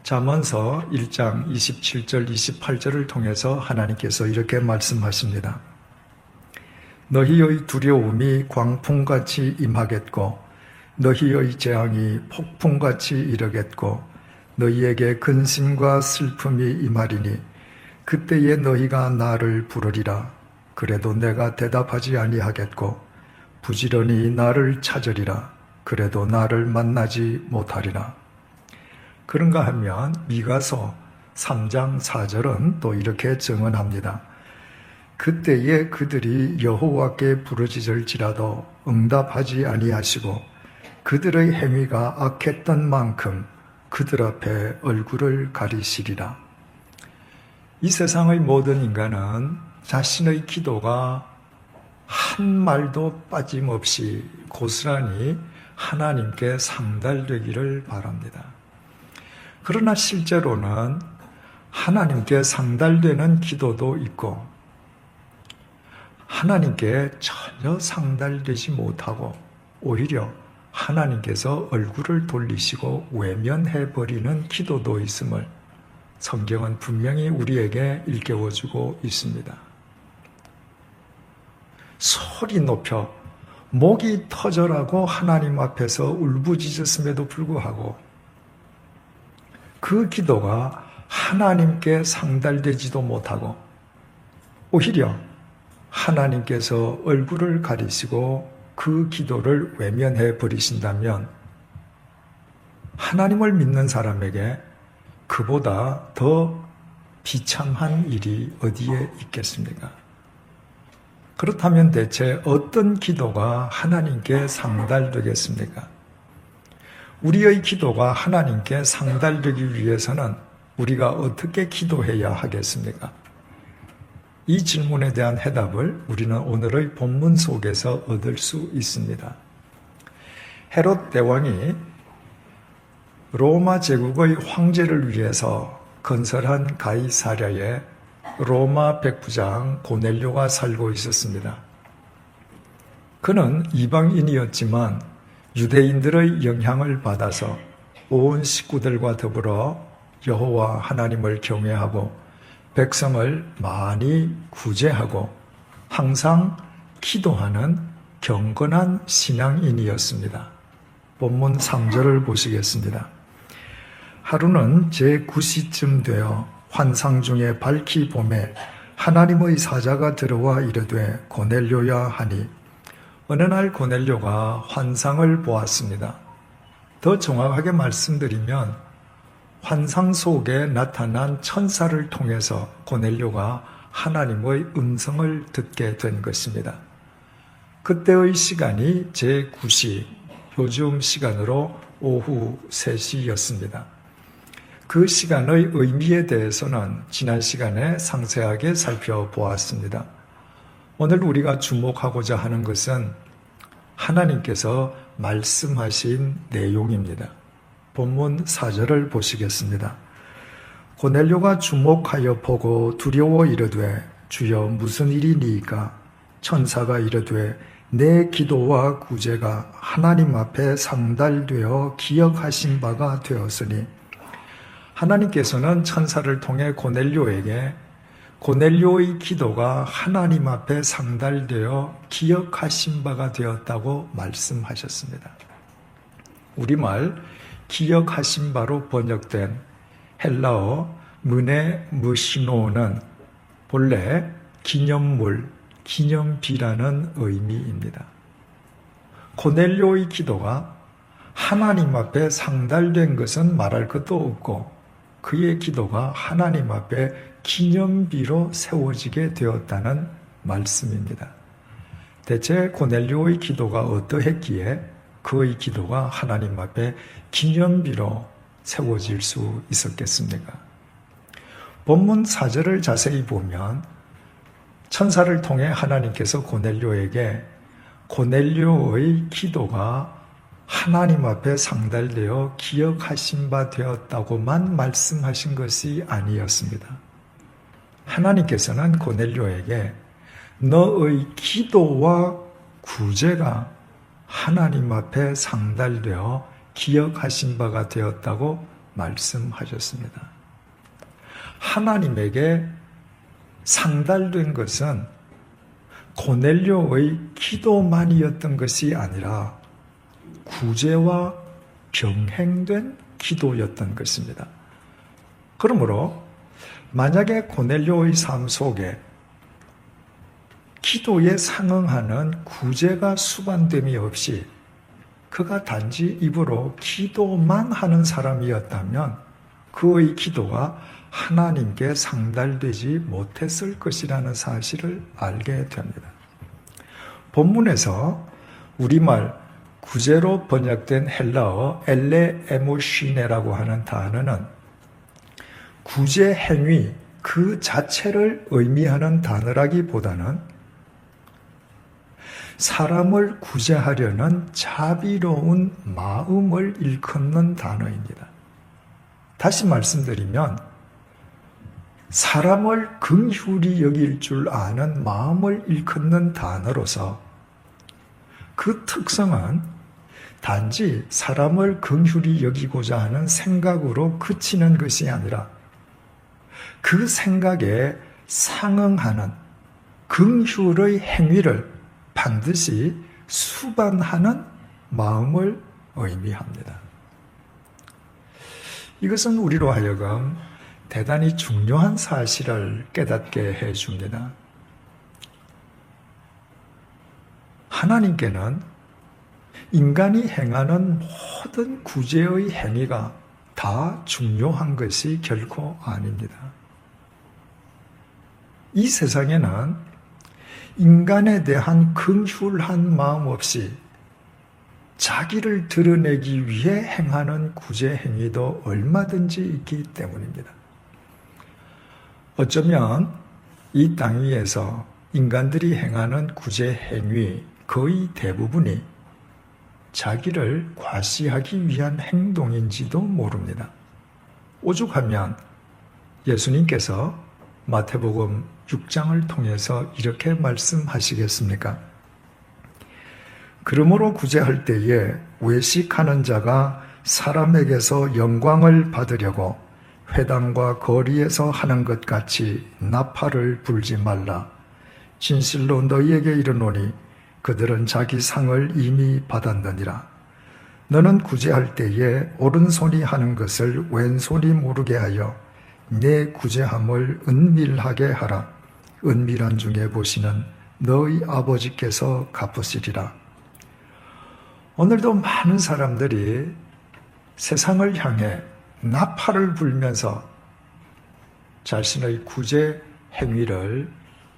잠언서 1장 27절 28절을 통해서 하나님께서 이렇게 말씀하십니다. 너희의 두려움이 광풍같이 임하겠고 너희의 재앙이 폭풍같이 이르겠고 너희에게 근심과 슬픔이 임하리니 그때에 너희가 나를 부르리라. 그래도 내가 대답하지 아니하겠고 부지런히 나를 찾으리라. 그래도 나를 만나지 못하리라. 그런가 하면 미가서 3장 4절은 또 이렇게 증언합니다. 그때에 그들이 여호와께 부르짖을지라도 응답하지 아니하시고 그들의 행위가 악했던 만큼 그들 앞에 얼굴을 가리시리라. 이 세상의 모든 인간은 자신의 기도가 한 말도 빠짐없이 고스란히 하나님께 상달되기를 바랍니다. 그러나 실제로는 하나님께 상달되는 기도도 있고 하나님께 전혀 상달되지 못하고 오히려 하나님께서 얼굴을 돌리시고 외면해버리는 기도도 있음을 성경은 분명히 우리에게 일깨워주고 있습니다. 소리 높여 목이 터져라고 하나님 앞에서 울부짖었음에도 불구하고 그 기도가 하나님께 상달되지도 못하고 오히려 하나님께서 얼굴을 가리시고 그 기도를 외면해 버리신다면 하나님을 믿는 사람에게 그보다 더 비참한 일이 어디에 있겠습니까? 그렇다면 대체 어떤 기도가 하나님께 상달되겠습니까? 우리의 기도가 하나님께 상달되기 위해서는 우리가 어떻게 기도해야 하겠습니까? 이 질문에 대한 해답을 우리는 오늘의 본문 속에서 얻을 수 있습니다. 헤롯 대왕이 로마 제국의 황제를 위해서 건설한 가이사랴에 로마 백부장 고넬료가 살고 있었습니다. 그는 이방인이었지만 유대인들의 영향을 받아서 온 식구들과 더불어 여호와 하나님을 경외하고 백성을 많이 구제하고 항상 기도하는 경건한 신앙인이었습니다. 본문 3절을 보시겠습니다. 하루는 제9시쯤 되어 환상 중에 밝히 보매 하나님의 사자가 들어와 이르되 고넬료야 하니 어느 날 고넬료가 환상을 보았습니다. 더 정확하게 말씀드리면 환상 속에 나타난 천사를 통해서 고넬료가 하나님의 음성을 듣게 된 것입니다. 그때의 시간이 제9시, 요즘 시간으로 오후 3시였습니다. 그 시간의 의미에 대해서는 지난 시간에 상세하게 살펴보았습니다. 오늘 우리가 주목하고자 하는 것은 하나님께서 말씀하신 내용입니다. 본문 4절을 보시겠습니다. 고넬료가 주목하여 보고 두려워 이르되 주여 무슨 일이니이까? 천사가 이르되 내 기도와 구제가 하나님 앞에 상달되어 기억하신 바가 되었으니 하나님께서는 천사를 통해 고넬료에게 고넬료의 기도가 하나님 앞에 상달되어 기억하신 바가 되었다고 말씀하셨습니다. 우리말 기억하신 바로 번역된 헬라어 무네무시노는 본래 기념물, 기념비라는 의미입니다. 고넬료의 기도가 하나님 앞에 상달된 것은 말할 것도 없고 그의 기도가 하나님 앞에 기념비로 세워지게 되었다는 말씀입니다. 대체 고넬료의 기도가 어떠했기에 그의 기도가 하나님 앞에 기념비로 세워질 수 있었겠습니까? 본문 4절을 자세히 보면 천사를 통해 하나님께서 고넬료에게 고넬료의 기도가 하나님 앞에 상달되어 기억하신 바 되었다고만 말씀하신 것이 아니었습니다. 하나님께서는 고넬료에게 너의 기도와 구제가 하나님 앞에 상달되어 기억하신 바가 되었다고 말씀하셨습니다. 하나님에게 상달된 것은 고넬료의 기도만이었던 것이 아니라 구제와 병행된 기도였던 것입니다. 그러므로 만약에 고넬료의 삶 속에 기도에 상응하는 구제가 수반됨이 없이 그가 단지 입으로 기도만 하는 사람이었다면 그의 기도가 하나님께 상달되지 못했을 것이라는 사실을 알게 됩니다. 본문에서 우리말 구제로 번역된 헬라어 엘레 에모시네라고 하는 단어는 구제 행위 그 자체를 의미하는 단어라기보다는 사람을 구제하려는 자비로운 마음을 일컫는 단어입니다. 다시 말씀드리면 사람을 긍휼히 여길 줄 아는 마음을 일컫는 단어로서 그 특성은 단지 사람을 긍휼히 여기고자 하는 생각으로 그치는 것이 아니라 그 생각에 상응하는 긍휼의 행위를 반드시 수반하는 마음을 의미합니다. 이것은 우리로 하여금 대단히 중요한 사실을 깨닫게 해줍니다. 하나님께는 인간이 행하는 모든 구제의 행위가 다 중요한 것이 결코 아닙니다. 이 세상에는 인간에 대한 긍휼한 마음 없이 자기를 드러내기 위해 행하는 구제 행위도 얼마든지 있기 때문입니다. 어쩌면 이 땅 위에서 인간들이 행하는 구제 행위 거의 대부분이 자기를 과시하기 위한 행동인지도 모릅니다. 오죽하면 예수님께서 마태복음 6장을 통해서 이렇게 말씀하시겠습니까? 그러므로 구제할 때에 외식하는 자가 사람에게서 영광을 받으려고 회당과 거리에서 하는 것 같이 나팔을 불지 말라. 진실로 너희에게 이르노니 그들은 자기 상을 이미 받았느니라. 너는 구제할 때에 오른손이 하는 것을 왼손이 모르게 하여 내 구제함을 은밀하게 하라. 은밀한 중에 보시는 너희 아버지께서 갚으시리라. 오늘도 많은 사람들이 세상을 향해 나팔을 불면서 자신의 구제 행위를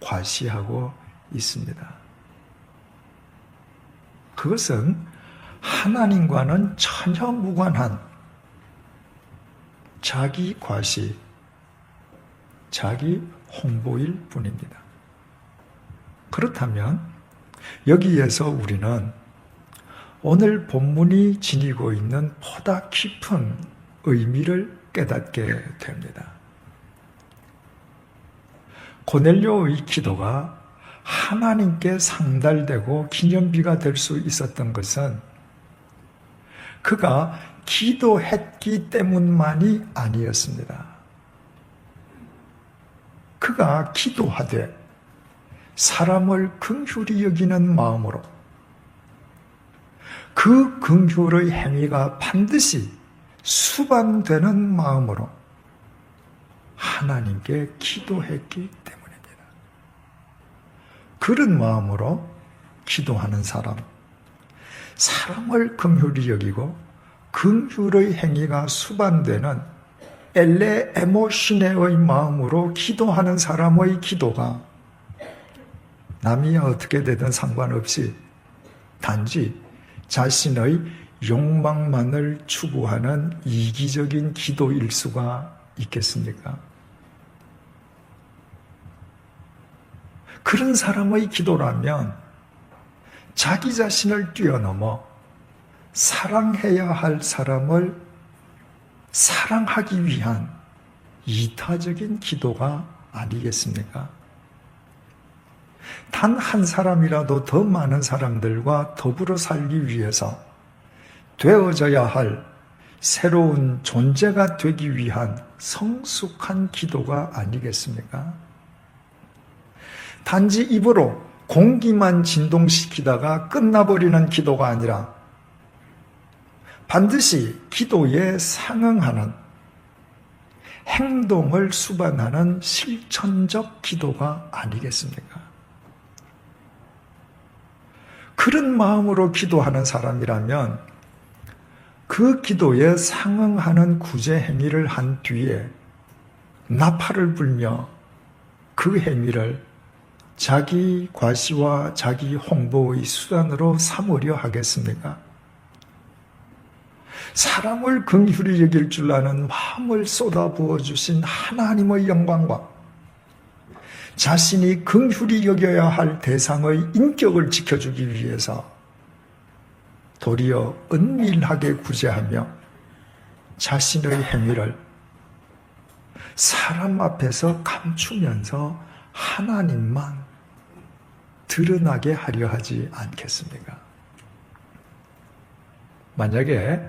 과시하고 있습니다. 그것은 하나님과는 전혀 무관한 자기 과시, 자기 홍보일 뿐입니다. 그렇다면 여기에서 우리는 오늘 본문이 지니고 있는 보다 깊은 의미를 깨닫게 됩니다. 고넬료의 기도가 하나님께 상달되고 기념비가 될 수 있었던 것은 그가 기도했기 때문만이 아니었습니다. 그가 기도하되 사람을 긍휼히 여기는 마음으로 그 긍휼의 행위가 반드시 수반되는 마음으로 하나님께 기도했기 때문입니다. 그런 마음으로 기도하는 사람, 사람을 긍휼히 여기고 긍휼의 행위가 수반되는 엘레 에모시네의 마음으로 기도하는 사람의 기도가 남이 어떻게 되든 상관없이 단지 자신의 욕망만을 추구하는 이기적인 기도일 수가 있겠습니까? 그런 사람의 기도라면 자기 자신을 뛰어넘어 사랑해야 할 사람을 사랑하기 위한 이타적인 기도가 아니겠습니까? 단 한 사람이라도 더 많은 사람들과 더불어 살기 위해서 되어져야 할 새로운 존재가 되기 위한 성숙한 기도가 아니겠습니까? 단지 입으로 공기만 진동시키다가 끝나버리는 기도가 아니라 반드시 기도에 상응하는 행동을 수반하는 실천적 기도가 아니겠습니까? 그런 마음으로 기도하는 사람이라면 그 기도에 상응하는 구제 행위를 한 뒤에 나팔을 불며 그 행위를 자기 과시와 자기 홍보의 수단으로 삼으려 하겠습니까? 사람을 긍휼히 여길 줄 아는 마음을 쏟아부어 주신 하나님의 영광과 자신이 긍휼히 여겨야 할 대상의 인격을 지켜주기 위해서 도리어 은밀하게 구제하며 자신의 행위를 사람 앞에서 감추면서 하나님만 드러나게 하려 하지 않겠습니까? 만약에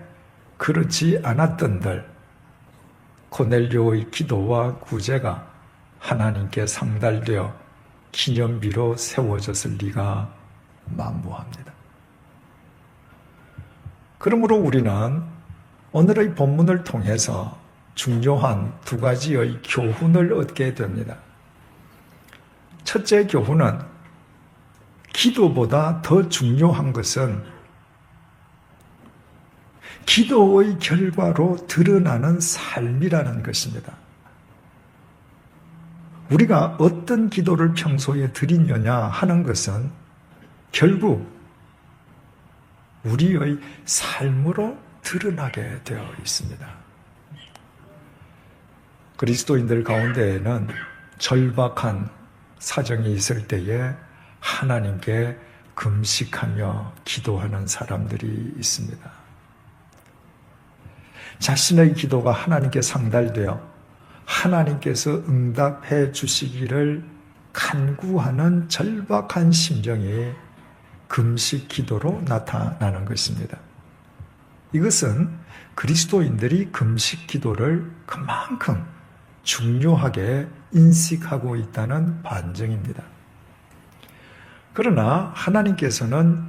그렇지 않았던들 고넬료의 기도와 구제가 하나님께 상달되어 기념비로 세워졌을 리가 만무합니다. 그러므로 우리는 오늘의 본문을 통해서 중요한 두 가지의 교훈을 얻게 됩니다. 첫째 교훈은 기도보다 더 중요한 것은 기도의 결과로 드러나는 삶이라는 것입니다. 우리가 어떤 기도를 평소에 드리느냐 하는 것은 결국 우리의 삶으로 드러나게 되어 있습니다. 그리스도인들 가운데에는 절박한 사정이 있을 때에 하나님께 금식하며 기도하는 사람들이 있습니다. 자신의 기도가 하나님께 상달되어 하나님께서 응답해 주시기를 간구하는 절박한 심정이 금식 기도로 나타나는 것입니다. 이것은 그리스도인들이 금식 기도를 그만큼 중요하게 인식하고 있다는 반증입니다. 그러나 하나님께서는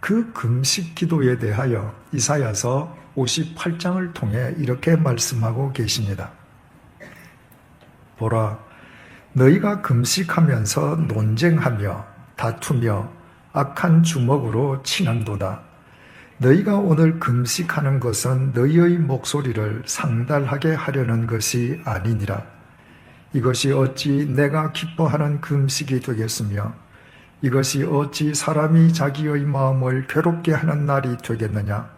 그 금식 기도에 대하여 이사야서 58장을 통해 이렇게 말씀하고 계십니다. 보라, 너희가 금식하면서 논쟁하며 다투며 악한 주먹으로 치는도다. 너희가 오늘 금식하는 것은 너희의 목소리를 상달하게 하려는 것이 아니니라. 이것이 어찌 내가 기뻐하는 금식이 되겠으며 이것이 어찌 사람이 자기의 마음을 괴롭게 하는 날이 되겠느냐.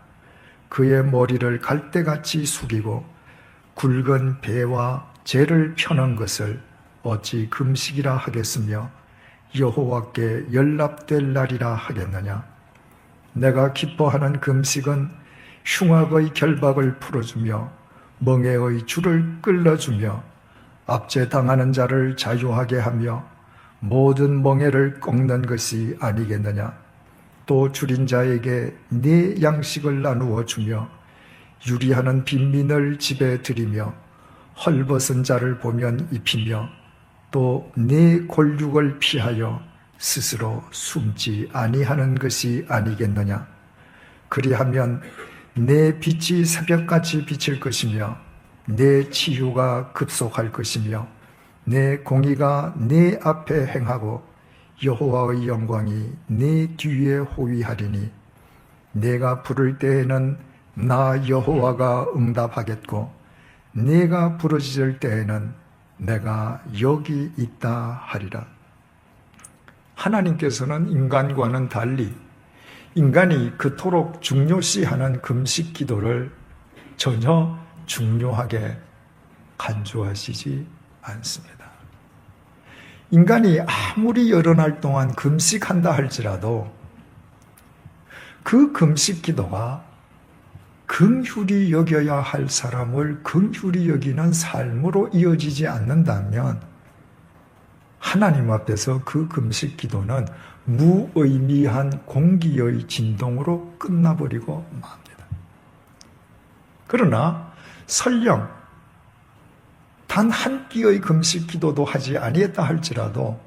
그의 머리를 갈대같이 숙이고 굵은 배와 재를 펴는 것을 어찌 금식이라 하겠으며 여호와께 연락될 날이라 하겠느냐. 내가 기뻐하는 금식은 흉악의 결박을 풀어주며 멍에의 줄을 끌어주며 압제당하는 자를 자유하게 하며 모든 멍에를 꺾는 것이 아니겠느냐. 또 줄인 자에게 네 양식을 나누어 주며 유리하는 빈민을 집에 들이며 헐벗은 자를 보면 입히며 또 네 골육을 피하여 스스로 숨지 아니하는 것이 아니겠느냐. 그리하면 내 빛이 새벽같이 비칠 것이며 내 치유가 급속할 것이며 내 공의가 내 앞에 행하고 여호와의 영광이 내 뒤에 호위하리니 내가 부를 때에는 나 여호와가 응답하겠고 내가 부르짖을 때에는 내가 여기 있다 하리라. 하나님께서는 인간과는 달리 인간이 그토록 중요시하는 금식 기도를 전혀 중요하게 간주하시지 않습니다. 인간이 아무리 여러 날 동안 금식한다 할지라도 그 금식 기도가 긍휼히 여겨야 할 사람을 긍휼히 여기는 삶으로 이어지지 않는다면 하나님 앞에서 그 금식 기도는 무의미한 공기의 진동으로 끝나버리고 맙니다. 그러나 설령 단 한 끼의 금식 기도도 하지 아니했다 할지라도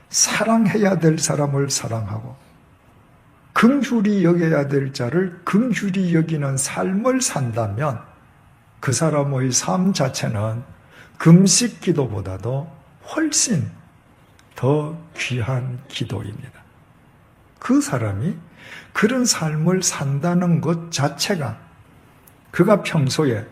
사랑해야 될 사람을 사랑하고 긍휼히 여겨야 될 자를 긍휼히 여기는 삶을 산다면 그 사람의 삶 자체는 금식 기도보다도 훨씬 더 귀한 기도입니다. 그 사람이 그런 삶을 산다는 것 자체가 그가 평소에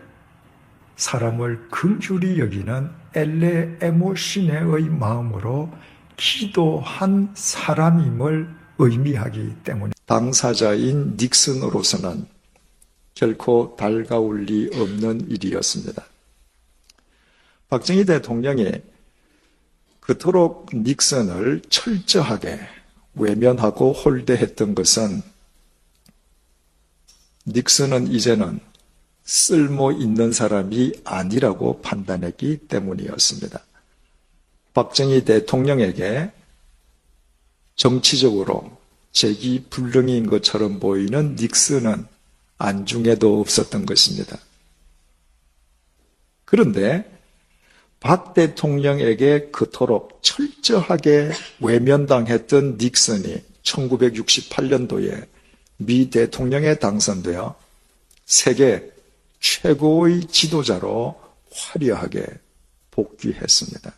사람을 긍휼히 여기는 엘레 에모시네의 마음으로 기도한 사람임을 의미하기 때문에 당사자인 닉슨으로서는 결코 달가울 리 없는 일이었습니다. 박정희 대통령이 그토록 닉슨을 철저하게 외면하고 홀대했던 것은 닉슨은 이제는 쓸모 있는 사람이 아니라고 판단했기 때문이었습니다. 박정희 대통령에게 정치적으로 재기불능인 것처럼 보이는 닉슨은 안중에도 없었던 것입니다. 그런데 박 대통령에게 그토록 철저하게 외면당했던 닉슨이 1968년도에 미 대통령에 당선되어 세계 최고의 지도자로 화려하게 복귀했습니다.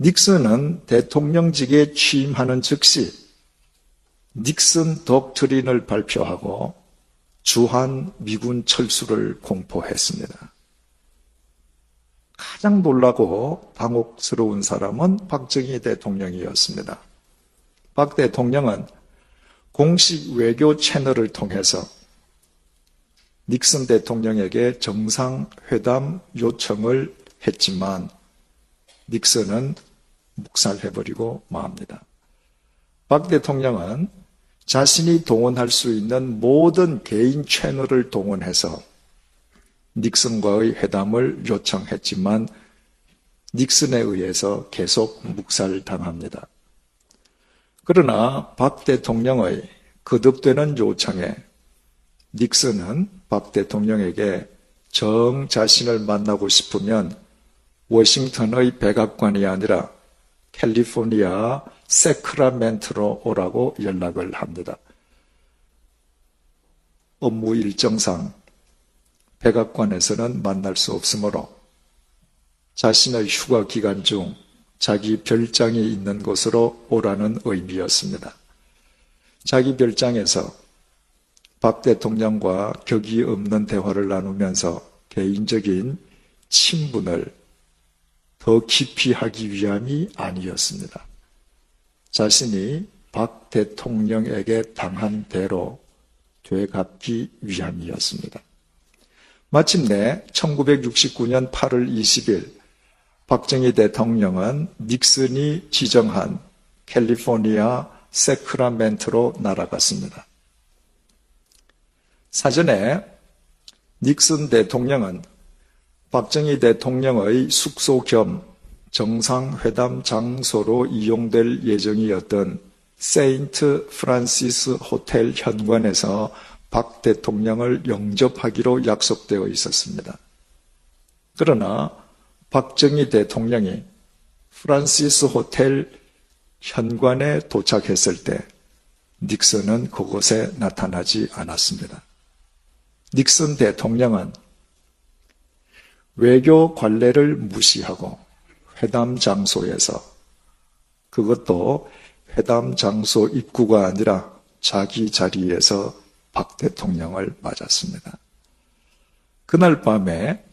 닉슨은 대통령직에 취임하는 즉시 닉슨 독트린을 발표하고 주한 미군 철수를 공포했습니다. 가장 놀라고 당혹스러운 사람은 박정희 대통령이었습니다. 박 대통령은 공식 외교 채널을 통해서 닉슨 대통령에게 정상회담 요청을 했지만 닉슨은 묵살해버리고 맙니다. 박 대통령은 자신이 동원할 수 있는 모든 개인 채널을 동원해서 닉슨과의 회담을 요청했지만 닉슨에 의해서 계속 묵살당합니다. 그러나 박 대통령의 거듭되는 요청에 닉슨은 박 대통령에게 정 자신을 만나고 싶으면 워싱턴의 백악관이 아니라 캘리포니아 세크라멘토로 오라고 연락을 합니다. 업무 일정상 백악관에서는 만날 수 없으므로 자신의 휴가 기간 중 자기 별장이 있는 곳으로 오라는 의미였습니다. 자기 별장에서 박 대통령과 격이 없는 대화를 나누면서 개인적인 친분을 더 깊이 하기 위함이 아니었습니다. 자신이 박 대통령에게 당한 대로 되갚기 위함이었습니다. 마침내 1969년 8월 20일 박정희 대통령은 닉슨이 지정한 캘리포니아 세크라멘토로 날아갔습니다. 사전에 닉슨 대통령은 박정희 대통령의 숙소 겸 정상회담 장소로 이용될 예정이었던 세인트 프란시스 호텔 현관에서 박 대통령을 영접하기로 약속되어 있었습니다. 그러나 박정희 대통령이 프란시스 호텔 현관에 도착했을 때 닉슨은 그곳에 나타나지 않았습니다. 닉슨 대통령은 외교 관례를 무시하고 회담 장소에서, 그것도 회담 장소 입구가 아니라 자기 자리에서 박 대통령을 맞았습니다. 그날 밤에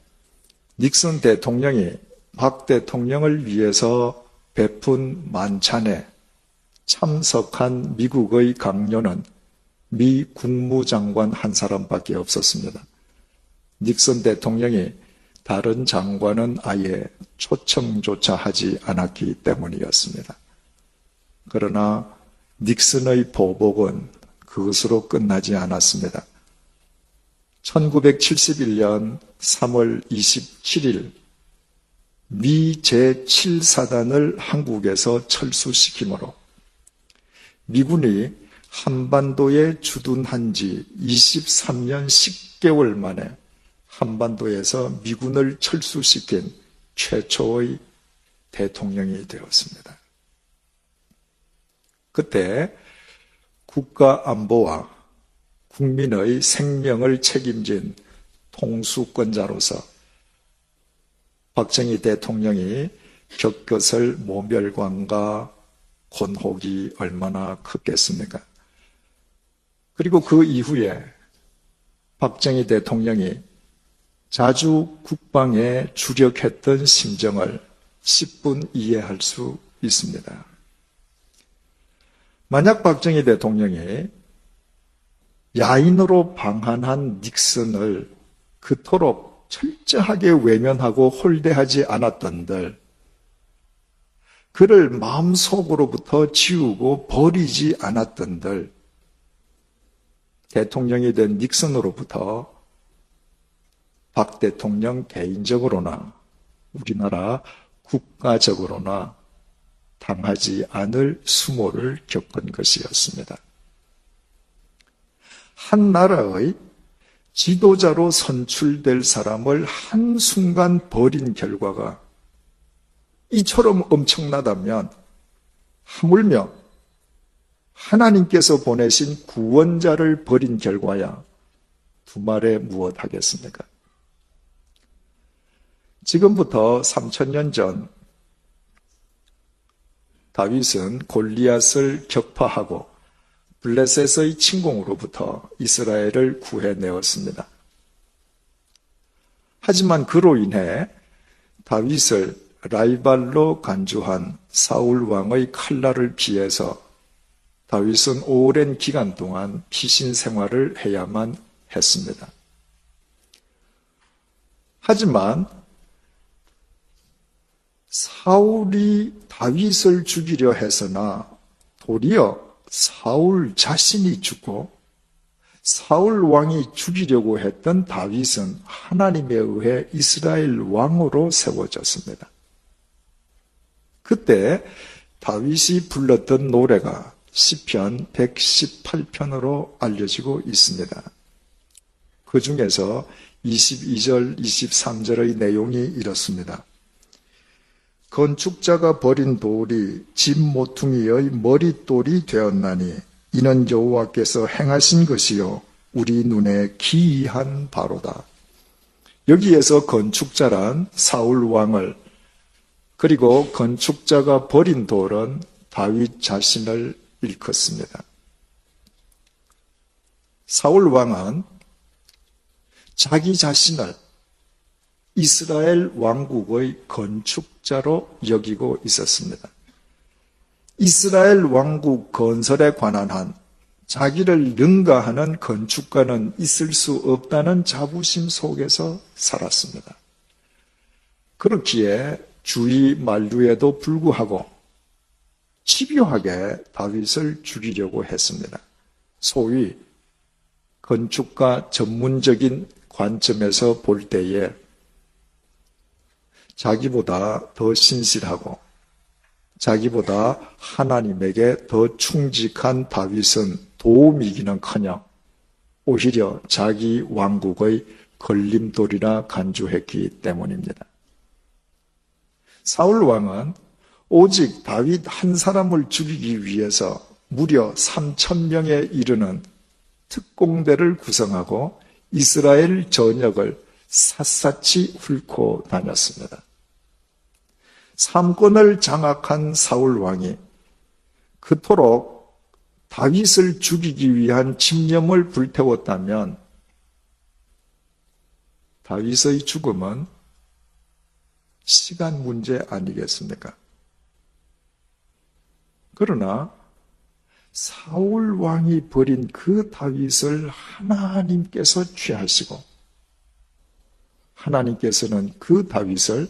닉슨 대통령이 박 대통령을 위해서 베푼 만찬에 참석한 미국의 강요는 미 국무장관 한 사람밖에 없었습니다. 닉슨 대통령이 다른 장관은 아예 초청조차 하지 않았기 때문이었습니다. 그러나 닉슨의 보복은 그것으로 끝나지 않았습니다. 1971년 3월 27일 미 제7사단을 한국에서 철수시키므로 미군이 한반도에 주둔한 지 23년 10개월 만에 한반도에서 미군을 철수시킨 최초의 대통령이 되었습니다. 그때 국가 안보와 국민의 생명을 책임진 통수권자로서 박정희 대통령이 겪었을 모멸감과 곤혹이 얼마나 컸겠습니까? 그리고 그 이후에 박정희 대통령이 자주 국방에 주력했던 심정을 10분 이해할 수 있습니다. 만약 박정희 대통령이 야인으로 방한한 닉슨을 그토록 철저하게 외면하고 홀대하지 않았던들, 그를 마음속으로부터 지우고 버리지 않았던들, 대통령이 된 닉슨으로부터 박 대통령 개인적으로나 우리나라 국가적으로나 당하지 않을 수모를 겪은 것이었습니다. 한 나라의 지도자로 선출될 사람을 한순간 버린 결과가 이처럼 엄청나다면 하물며 하나님께서 보내신 구원자를 버린 결과야 두말에 무엇하겠습니까? 지금부터 3000년 전 다윗은 골리앗을 격파하고 블레셋의 침공으로부터 이스라엘을 구해내었습니다. 하지만 그로 인해 다윗을 라이발로 간주한 사울 왕의 칼날을 피해서 다윗은 오랜 기간 동안 피신 생활을 해야만 했습니다. 하지만 사울이 다윗을 죽이려 해서나 도리어 사울 자신이 죽고 사울 왕이 죽이려고 했던 다윗은 하나님에 의해 이스라엘 왕으로 세워졌습니다. 그때 다윗이 불렀던 노래가 시편 118편으로 알려지고 있습니다. 그 중에서 22절, 23절의 내용이 이렇습니다. 건축자가 버린 돌이 집 모퉁이의 머릿돌이 되었나니 이는 여호와께서 행하신 것이요 우리 눈에 기이한 바로다. 여기에서 건축자란 사울 왕을, 그리고 건축자가 버린 돌은 다윗 자신을 일컫습니다. 사울 왕은 자기 자신을 이스라엘 왕국의 건축자로 여기고 있었습니다. 이스라엘 왕국 건설에 관한 한 자기를 능가하는 건축가는 있을 수 없다는 자부심 속에서 살았습니다. 그렇기에 주의 만류에도 불구하고 집요하게 다윗을 죽이려고 했습니다. 소위 건축가 전문적인 관점에서 볼 때에 자기보다 더 신실하고 자기보다 하나님에게 더 충직한 다윗은 도움이기는커녕 오히려 자기 왕국의 걸림돌이나 간주했기 때문입니다. 사울 왕은 오직 다윗 한 사람을 죽이기 위해서 무려 3,000명에 이르는 특공대를 구성하고 이스라엘 전역을 샅샅이 훑고 다녔습니다. 삼권을 장악한 사울 왕이 그토록 다윗을 죽이기 위한 집념을 불태웠다면 다윗의 죽음은 시간 문제 아니겠습니까? 그러나 사울 왕이 버린 그 다윗을 하나님께서 취하시고 하나님께서는 그 다윗을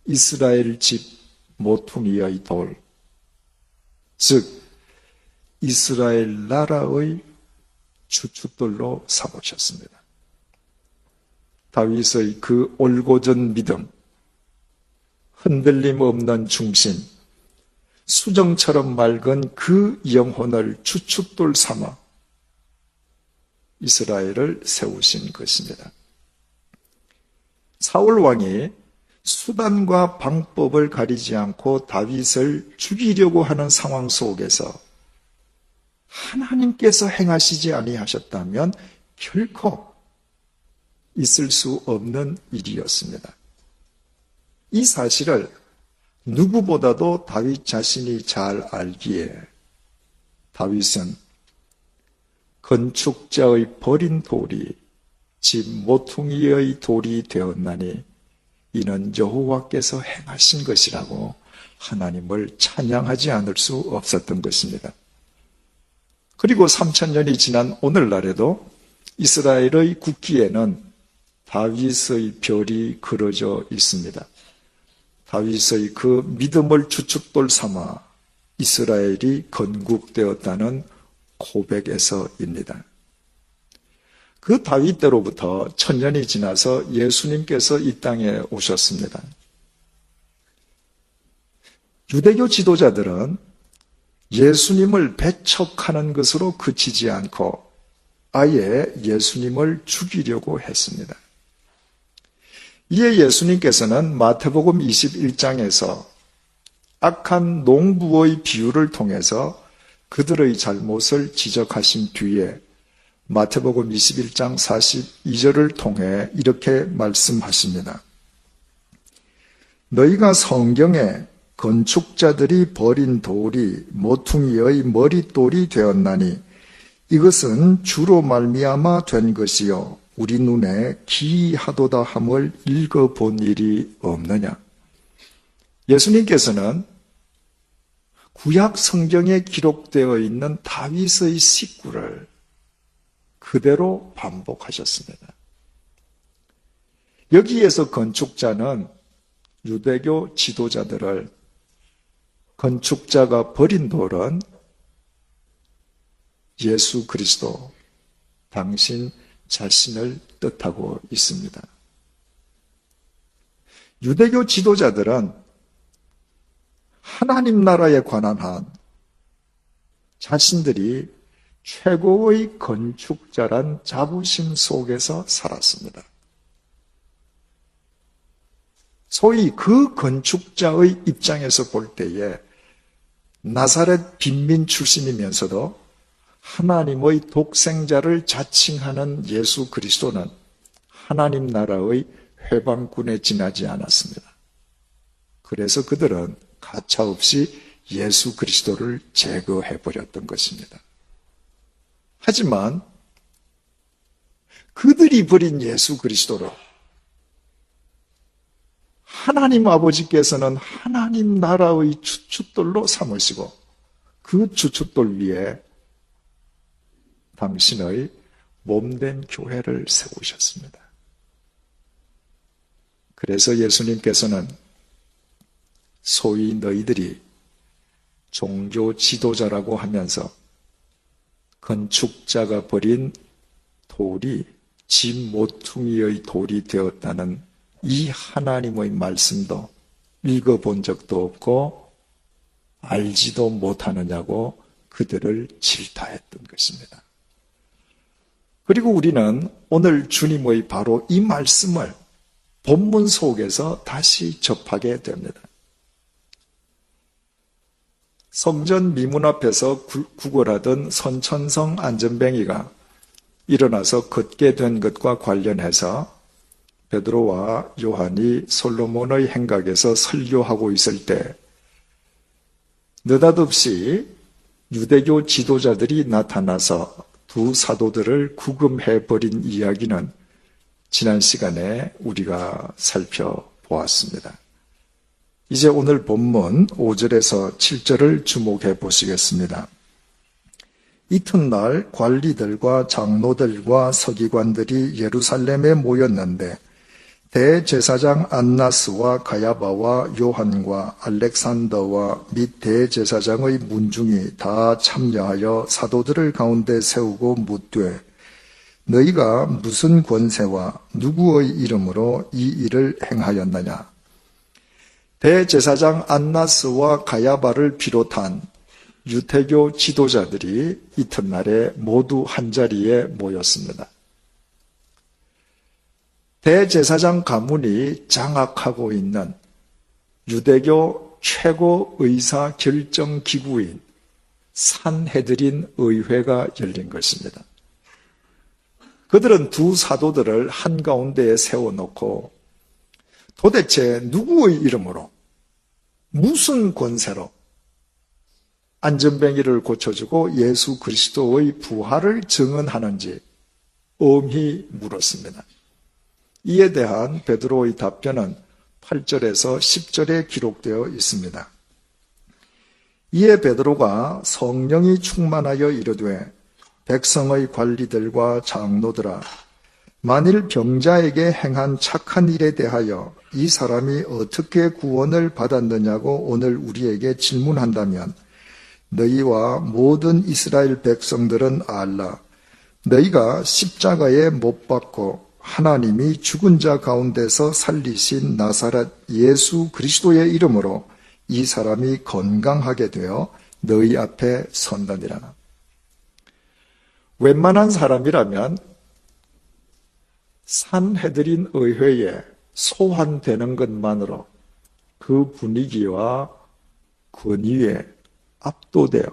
이스라엘 집 모퉁이의 돌, 즉 이스라엘 나라의 주춧돌로 삼으셨습니다. 다윗의 그 올곧은 믿음, 흔들림 없는 중심, 수정처럼 맑은 그 영혼을 주춧돌 삼아 이스라엘을 세우신 것입니다. 사울 왕이 수단과 방법을 가리지 않고 다윗을 죽이려고 하는 상황 속에서 하나님께서 행하시지 아니하셨다면 결코 있을 수 없는 일이었습니다. 이 사실을 누구보다도 다윗 자신이 잘 알기에 다윗은 건축자의 버린 돌이 집 모퉁이의 돌이 되었나니 이는 여호와께서 행하신 것이라고 하나님을 찬양하지 않을 수 없었던 것입니다. 그리고 3000년이 지난 오늘날에도 이스라엘의 국기에는 다윗의 별이 그려져 있습니다. 다윗의 그 믿음을 주춧돌 삼아 이스라엘이 건국되었다는 고백에서입니다. 그 다윗 때로부터 1000년이 지나서 예수님께서 이 땅에 오셨습니다. 유대교 지도자들은 예수님을 배척하는 것으로 그치지 않고 아예 예수님을 죽이려고 했습니다. 이에 예수님께서는 마태복음 21장에서 악한 농부의 비유를 통해서 그들의 잘못을 지적하신 뒤에 마태복음 21장 42절을 통해 이렇게 말씀하십니다. 너희가 성경에 건축자들이 버린 돌이 모퉁이의 머릿돌이 되었나니 이것은 주로 말미암아 된 것이요 우리 눈에 기이하도다 함을 읽어본 일이 없느냐. 예수님께서는 구약 성경에 기록되어 있는 다윗의 식구를 그대로 반복하셨습니다. 여기에서 건축자는 유대교 지도자들을 건축자가 버린 돌은 예수 그리스도, 당신 자신을 뜻하고 있습니다. 유대교 지도자들은 하나님 나라에 관한 한 자신들이 최고의 건축자란 자부심 속에서 살았습니다. 소위 그 건축자의 입장에서 볼 때에 나사렛 빈민 출신이면서도 하나님의 독생자를 자칭하는 예수 그리스도는 하나님 나라의 회방꾼에 지나지 않았습니다. 그래서 그들은 가차없이 예수 그리스도를 제거해버렸던 것입니다. 하지만 그들이 버린 예수 그리스도로 하나님 아버지께서는 하나님 나라의 주춧돌로 삼으시고 그 주춧돌 위에 당신의 몸된 교회를 세우셨습니다. 그래서 예수님께서는 소위 너희들이 종교 지도자라고 하면서 건축자가 버린 돌이 집 모퉁이의 돌이 되었다는 이 하나님의 말씀도 읽어본 적도 없고 알지도 못하느냐고 그들을 질타했던 것입니다. 그리고 우리는 오늘 주님의 바로 이 말씀을 본문 속에서 다시 접하게 됩니다. 성전 미문 앞에서 구걸하던 선천성 안전뱅이가 일어나서 걷게 된 것과 관련해서 베드로와 요한이 솔로몬의 행각에서 설교하고 있을 때 느닷없이 유대교 지도자들이 나타나서 두 사도들을 구금해버린 이야기는 지난 시간에 우리가 살펴보았습니다. 이제 오늘 본문 5절에서 7절을 주목해 보시겠습니다. 이튿날 관리들과 장로들과 서기관들이 예루살렘에 모였는데 대제사장 안나스와 가야바와 요한과 알렉산더와 및 대제사장의 문중이 다 참여하여 사도들을 가운데 세우고 묻되 너희가 무슨 권세와 누구의 이름으로 이 일을 행하였느냐? 대제사장 안나스와 가야바를 비롯한 유대교 지도자들이 이튿날에 모두 한자리에 모였습니다. 대제사장 가문이 장악하고 있는 유대교 최고 의사 결정 기구인 산헤드린 의회가 열린 것입니다. 그들은 두 사도들을 한가운데에 세워놓고 도대체 누구의 이름으로 무슨 권세로 안전뱅이를 고쳐주고 예수 그리스도의 부활을 증언하는지 엄히 물었습니다. 이에 대한 베드로의 답변은 8절에서 10절에 기록되어 있습니다. 이에 베드로가 성령이 충만하여 이르되 백성의 관리들과 장로들아, 만일 병자에게 행한 착한 일에 대하여 이 사람이 어떻게 구원을 받았느냐고 오늘 우리에게 질문한다면 너희와 모든 이스라엘 백성들은 알라. 너희가 십자가에 못 박고 하나님이 죽은 자 가운데서 살리신 나사렛 예수 그리스도의 이름으로 이 사람이 건강하게 되어 너희 앞에 선다니라. 웬만한 사람이라면 산헤드린 의회에 소환되는 것만으로 그 분위기와 권위에 압도되어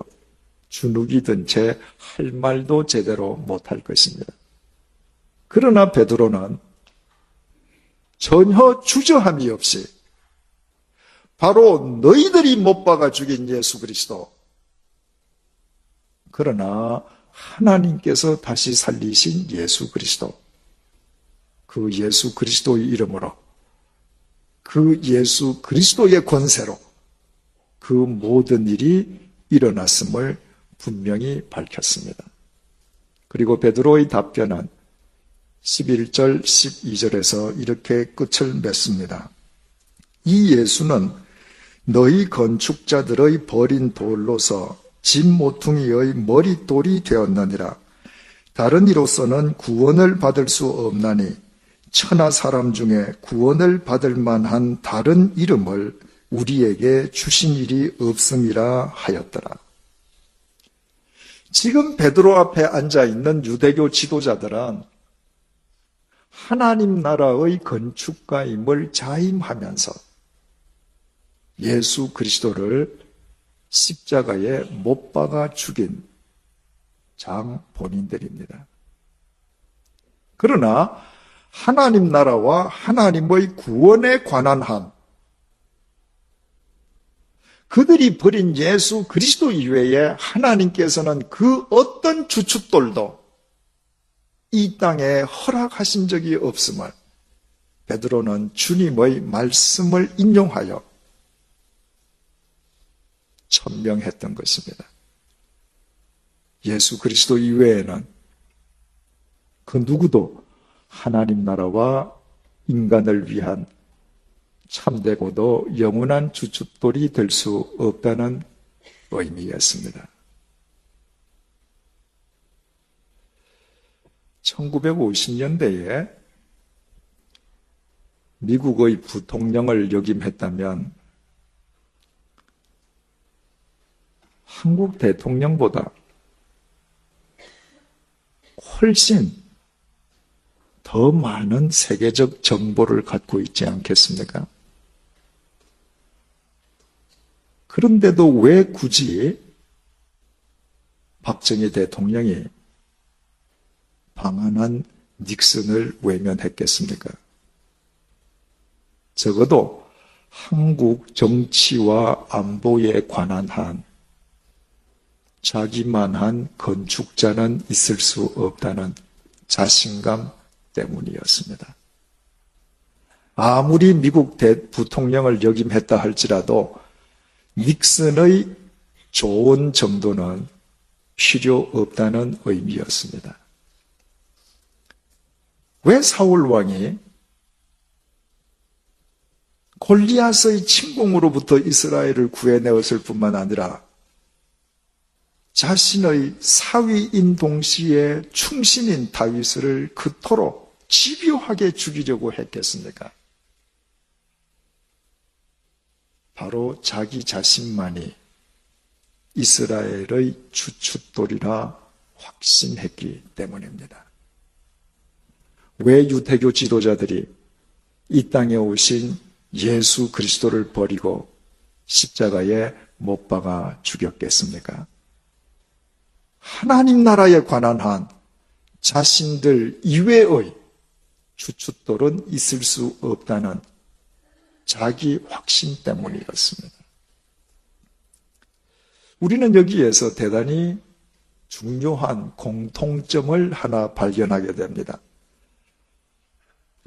주눅이 든 채 할 말도 제대로 못할 것입니다. 그러나 베드로는 전혀 주저함이 없이 바로 너희들이 못 박아 죽인 예수 그리스도, 그러나 하나님께서 다시 살리신 예수 그리스도, 그 예수 그리스도의 이름으로, 그 예수 그리스도의 권세로 그 모든 일이 일어났음을 분명히 밝혔습니다. 그리고 베드로의 답변은 11절, 12절에서 이렇게 끝을 맺습니다. 이 예수는 너희 건축자들의 버린 돌로서 집 모퉁이의 머릿돌이 되었느니라. 다른 이로서는 구원을 받을 수 없나니 천하 사람 중에 구원을 받을 만한 다른 이름을 우리에게 주신 일이 없음이라 하였더라. 지금 베드로 앞에 앉아있는 유대교 지도자들은 하나님 나라의 건축가임을 자임하면서 예수 그리스도를 십자가에 못 박아 죽인 장본인들입니다. 그러나 하나님 나라와 하나님의 구원에 관한 한, 그들이 버린 예수 그리스도 이외에 하나님께서는 그 어떤 주춧돌도 이 땅에 허락하신 적이 없음을 베드로는 주님의 말씀을 인용하여 천명했던 것입니다. 예수 그리스도 이외에는 그 누구도 하나님 나라와 인간을 위한 참되고도 영원한 주춧돌이 될 수 없다는 의미였습니다. 1950년대에 미국의 부통령을 역임했다면 한국 대통령보다 훨씬 더 많은 세계적 정보를 갖고 있지 않겠습니까? 그런데도 왜 굳이 박정희 대통령이 방한한 닉슨을 외면했겠습니까? 적어도 한국 정치와 안보에 관한 한 자기만한 건축자는 있을 수 없다는 자신감 때문이었습니다. 아무리 미국 부통령을 역임했다 할지라도 닉슨의 좋은 정도는 필요 없다는 의미였습니다. 왜 사울 왕이 골리앗의 침공으로부터 이스라엘을 구해내었을 뿐만 아니라 자신의 사위인 동시에 충신인 다윗을 그토록 집요하게 죽이려고 했겠습니까? 바로 자기 자신만이 이스라엘의 주춧돌이라 확신했기 때문입니다. 왜 유대교 지도자들이 이 땅에 오신 예수 그리스도를 버리고 십자가에 못 박아 죽였겠습니까? 하나님 나라에 관한 한 자신들 이외의 주춧돌은 있을 수 없다는 자기 확신 때문이었습니다. 우리는 여기에서 대단히 중요한 공통점을 하나 발견하게 됩니다.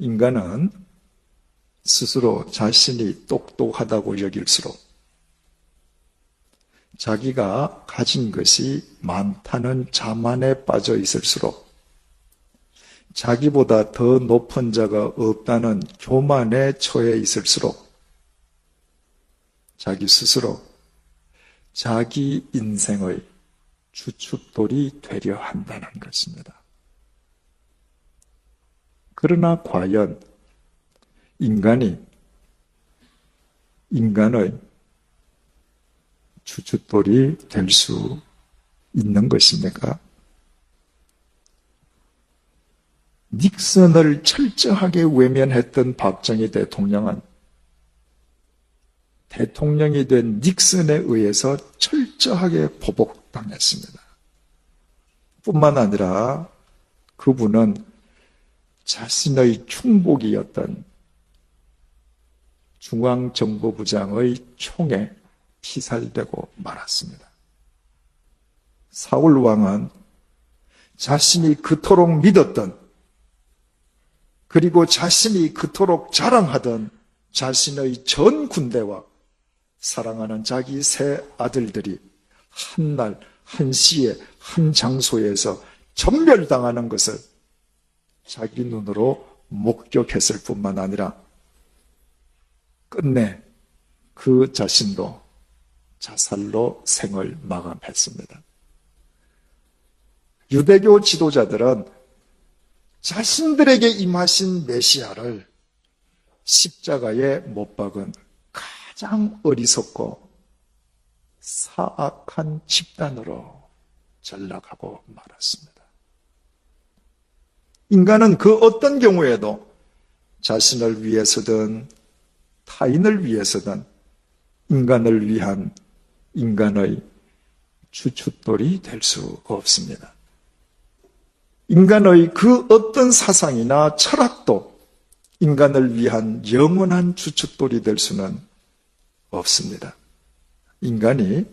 인간은 스스로 자신이 똑똑하다고 여길수록 자기가 가진 것이 많다는 자만에 빠져 있을수록 자기보다 더 높은 자가 없다는 교만에 처해 있을수록 자기 스스로 자기 인생의 주춧돌이 되려 한다는 것입니다. 그러나 과연 인간의 주춧돌이 될 수 있는 것입니까? 닉슨을 철저하게 외면했던 박정희 대통령은 대통령이 된 닉슨에 의해서 철저하게 보복당했습니다. 뿐만 아니라 그분은 자신의 충복이었던 중앙정보부장의 총에 피살되고 말았습니다. 사울 왕은 자신이 그토록 믿었던 그리고 자신이 그토록 자랑하던 자신의 전 군대와 사랑하는 자기 세 아들들이 한 날, 한 시에, 한 장소에서 전멸당하는 것을 자기 눈으로 목격했을 뿐만 아니라 끝내 그 자신도 자살로 생을 마감했습니다. 유대교 지도자들은 자신들에게 임하신 메시아를 십자가에 못 박은 가장 어리석고 사악한 집단으로 전락하고 말았습니다. 인간은 그 어떤 경우에도 자신을 위해서든 타인을 위해서든 인간을 위한 인간의 주춧돌이 될 수 없습니다. 인간의 그 어떤 사상이나 철학도 인간을 위한 영원한 주춧돌이 될 수는 없습니다. 인간이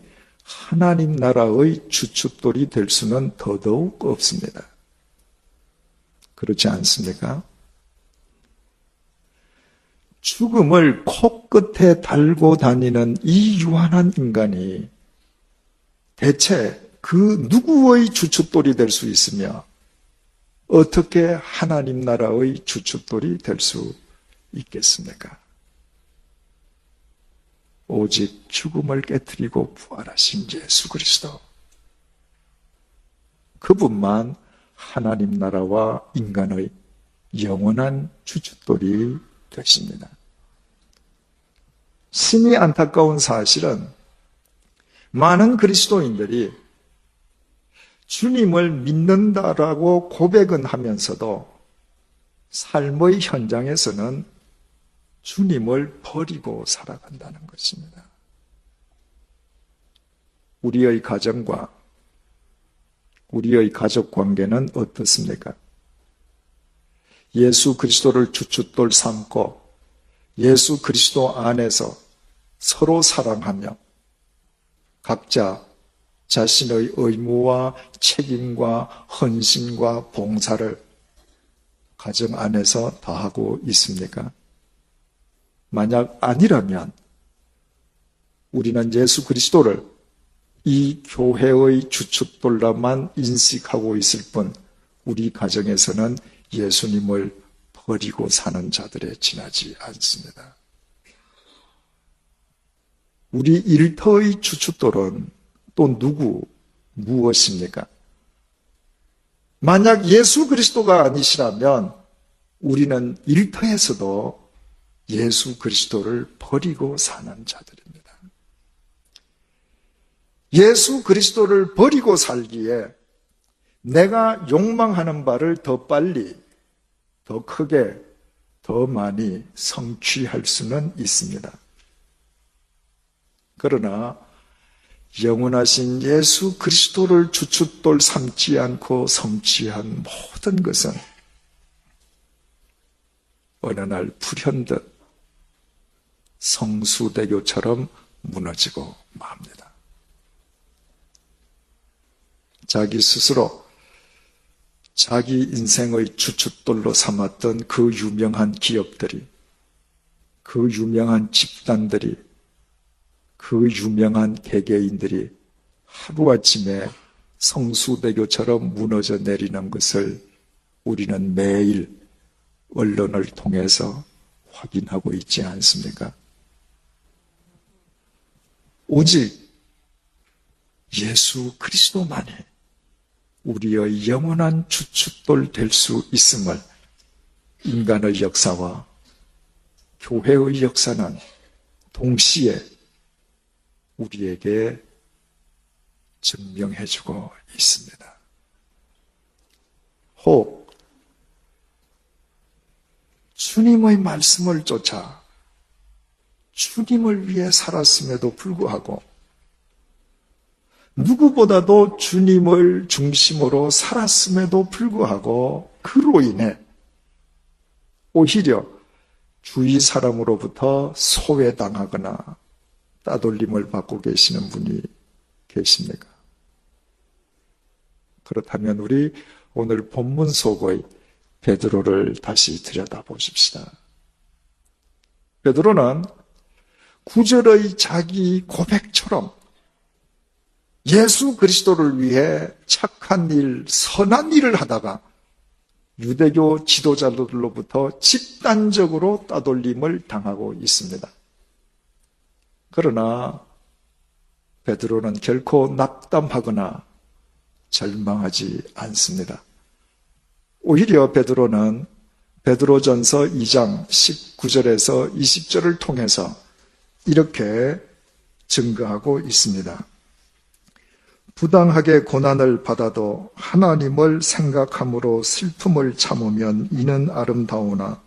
하나님 나라의 주춧돌이 될 수는 더더욱 없습니다. 그렇지 않습니까? 죽음을 코끝에 달고 다니는 이 유한한 인간이 대체 그 누구의 주춧돌이 될 수 있으며 어떻게 하나님 나라의 주춧돌이 될 수 있겠습니까? 오직 죽음을 깨뜨리고 부활하신 예수 그리스도, 그분만 하나님 나라와 인간의 영원한 주춧돌이 되십니다. 심히 안타까운 사실은 많은 그리스도인들이 주님을 믿는다라고 고백은 하면서도 삶의 현장에서는 주님을 버리고 살아간다는 것입니다. 우리의 가정과 우리의 가족 관계는 어떻습니까? 예수 그리스도를 주춧돌 삼고 예수 그리스도 안에서 서로 사랑하며 각자 자신의 의무와 책임과 헌신과 봉사를 가정 안에서 다하고 있습니까? 만약 아니라면 우리는 예수 그리스도를 이 교회의 주춧돌로만 인식하고 있을 뿐 우리 가정에서는 예수님을 버리고 사는 자들에 지나지 않습니다. 우리 일터의 주춧돌은 또 무엇입니까? 만약 예수 그리스도가 아니시라면 우리는 일터에서도 예수 그리스도를 버리고 사는 자들입니다. 예수 그리스도를 버리고 살기에 내가 욕망하는 바를 더 빨리, 더 크게, 더 많이 성취할 수는 있습니다. 그러나 영원하신 예수 그리스도를 주춧돌 삼지 않고 성취한 모든 것은 어느 날 불현듯 성수대교처럼 무너지고 맙니다. 자기 스스로 자기 인생의 주춧돌로 삼았던 그 유명한 기업들이, 그 유명한 집단들이, 그 유명한 개개인들이 하루아침에 성수대교처럼 무너져 내리는 것을 우리는 매일 언론을 통해서 확인하고 있지 않습니까? 오직 예수 그리스도만이 우리의 영원한 주춧돌 될 수 있음을 인간의 역사와 교회의 역사는 동시에 우리에게 증명해주고 있습니다. 혹 주님의 말씀을 쫓아 주님을 위해 살았음에도 불구하고 누구보다도 주님을 중심으로 살았음에도 불구하고 그로 인해 오히려 주위 사람으로부터 소외당하거나 따돌림을 받고 계시는 분이 계십니까? 그렇다면 우리 오늘 본문 속의 베드로를 다시 들여다보십시다. 베드로는 구절의 자기 고백처럼 예수 그리스도를 위해 착한 일, 선한 일을 하다가 유대교 지도자들로부터 집단적으로 따돌림을 당하고 있습니다. 그러나 베드로는 결코 낙담하거나 절망하지 않습니다. 오히려 베드로는 베드로전서 2장 19절에서 20절을 통해서 이렇게 증거하고 있습니다. 부당하게 고난을 받아도 하나님을 생각함으로 슬픔을 참으면 이는 아름다우나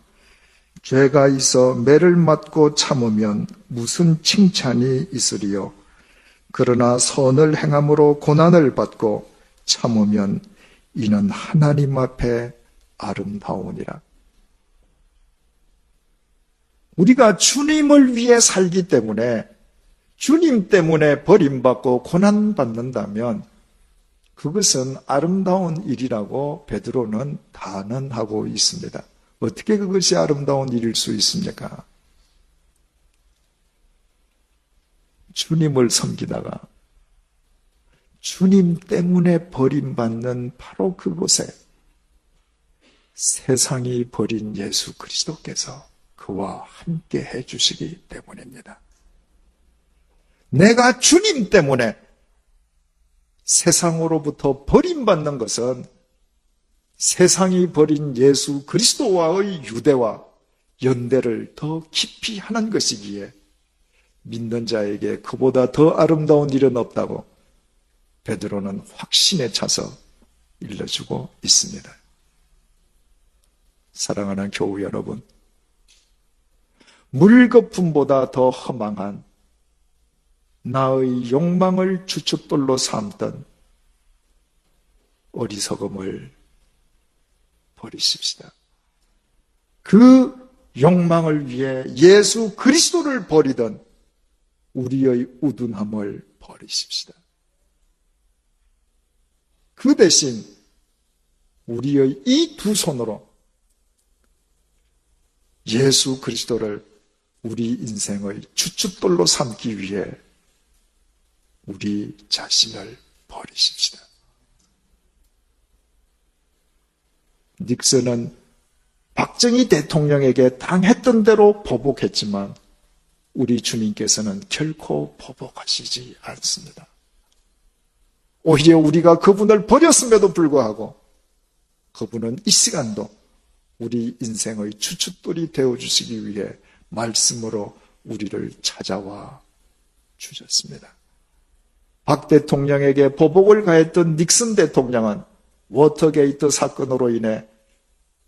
죄가 있어 매를 맞고 참으면 무슨 칭찬이 있으리요. 그러나 선을 행함으로 고난을 받고 참으면 이는 하나님 앞에 아름다우니라. 우리가 주님을 위해 살기 때문에 주님 때문에 버림받고 고난받는다면 그것은 아름다운 일이라고 베드로는 단언하고 있습니다. 어떻게 그것이 아름다운 일일 수 있습니까? 주님을 섬기다가 주님 때문에 버림받는 바로 그곳에 세상이 버린 예수 그리스도께서 그와 함께 해주시기 때문입니다. 내가 주님 때문에 세상으로부터 버림받는 것은 세상이 버린 예수 그리스도와의 유대와 연대를 더 깊이 하는 것이기에 믿는 자에게 그보다 더 아름다운 일은 없다고 베드로는 확신에 차서 일러주고 있습니다. 사랑하는 교우 여러분, 물거품보다 더 허망한 나의 욕망을 주춧돌로 삼던 어리석음을 버리십시다. 그 욕망을 위해 예수 그리스도를 버리던 우리의 우둔함을 버리십시다. 그 대신 우리의 이 두 손으로 예수 그리스도를 우리 인생의 주춧돌로 삼기 위해 우리 자신을 버리십시다. 닉슨은 박정희 대통령에게 당했던 대로 보복했지만 우리 주님께서는 결코 보복하시지 않습니다. 오히려 우리가 그분을 버렸음에도 불구하고 그분은 이 시간도 우리 인생의 주춧돌이 되어주시기 위해 말씀으로 우리를 찾아와 주셨습니다. 박 대통령에게 보복을 가했던 닉슨 대통령은 워터게이트 사건으로 인해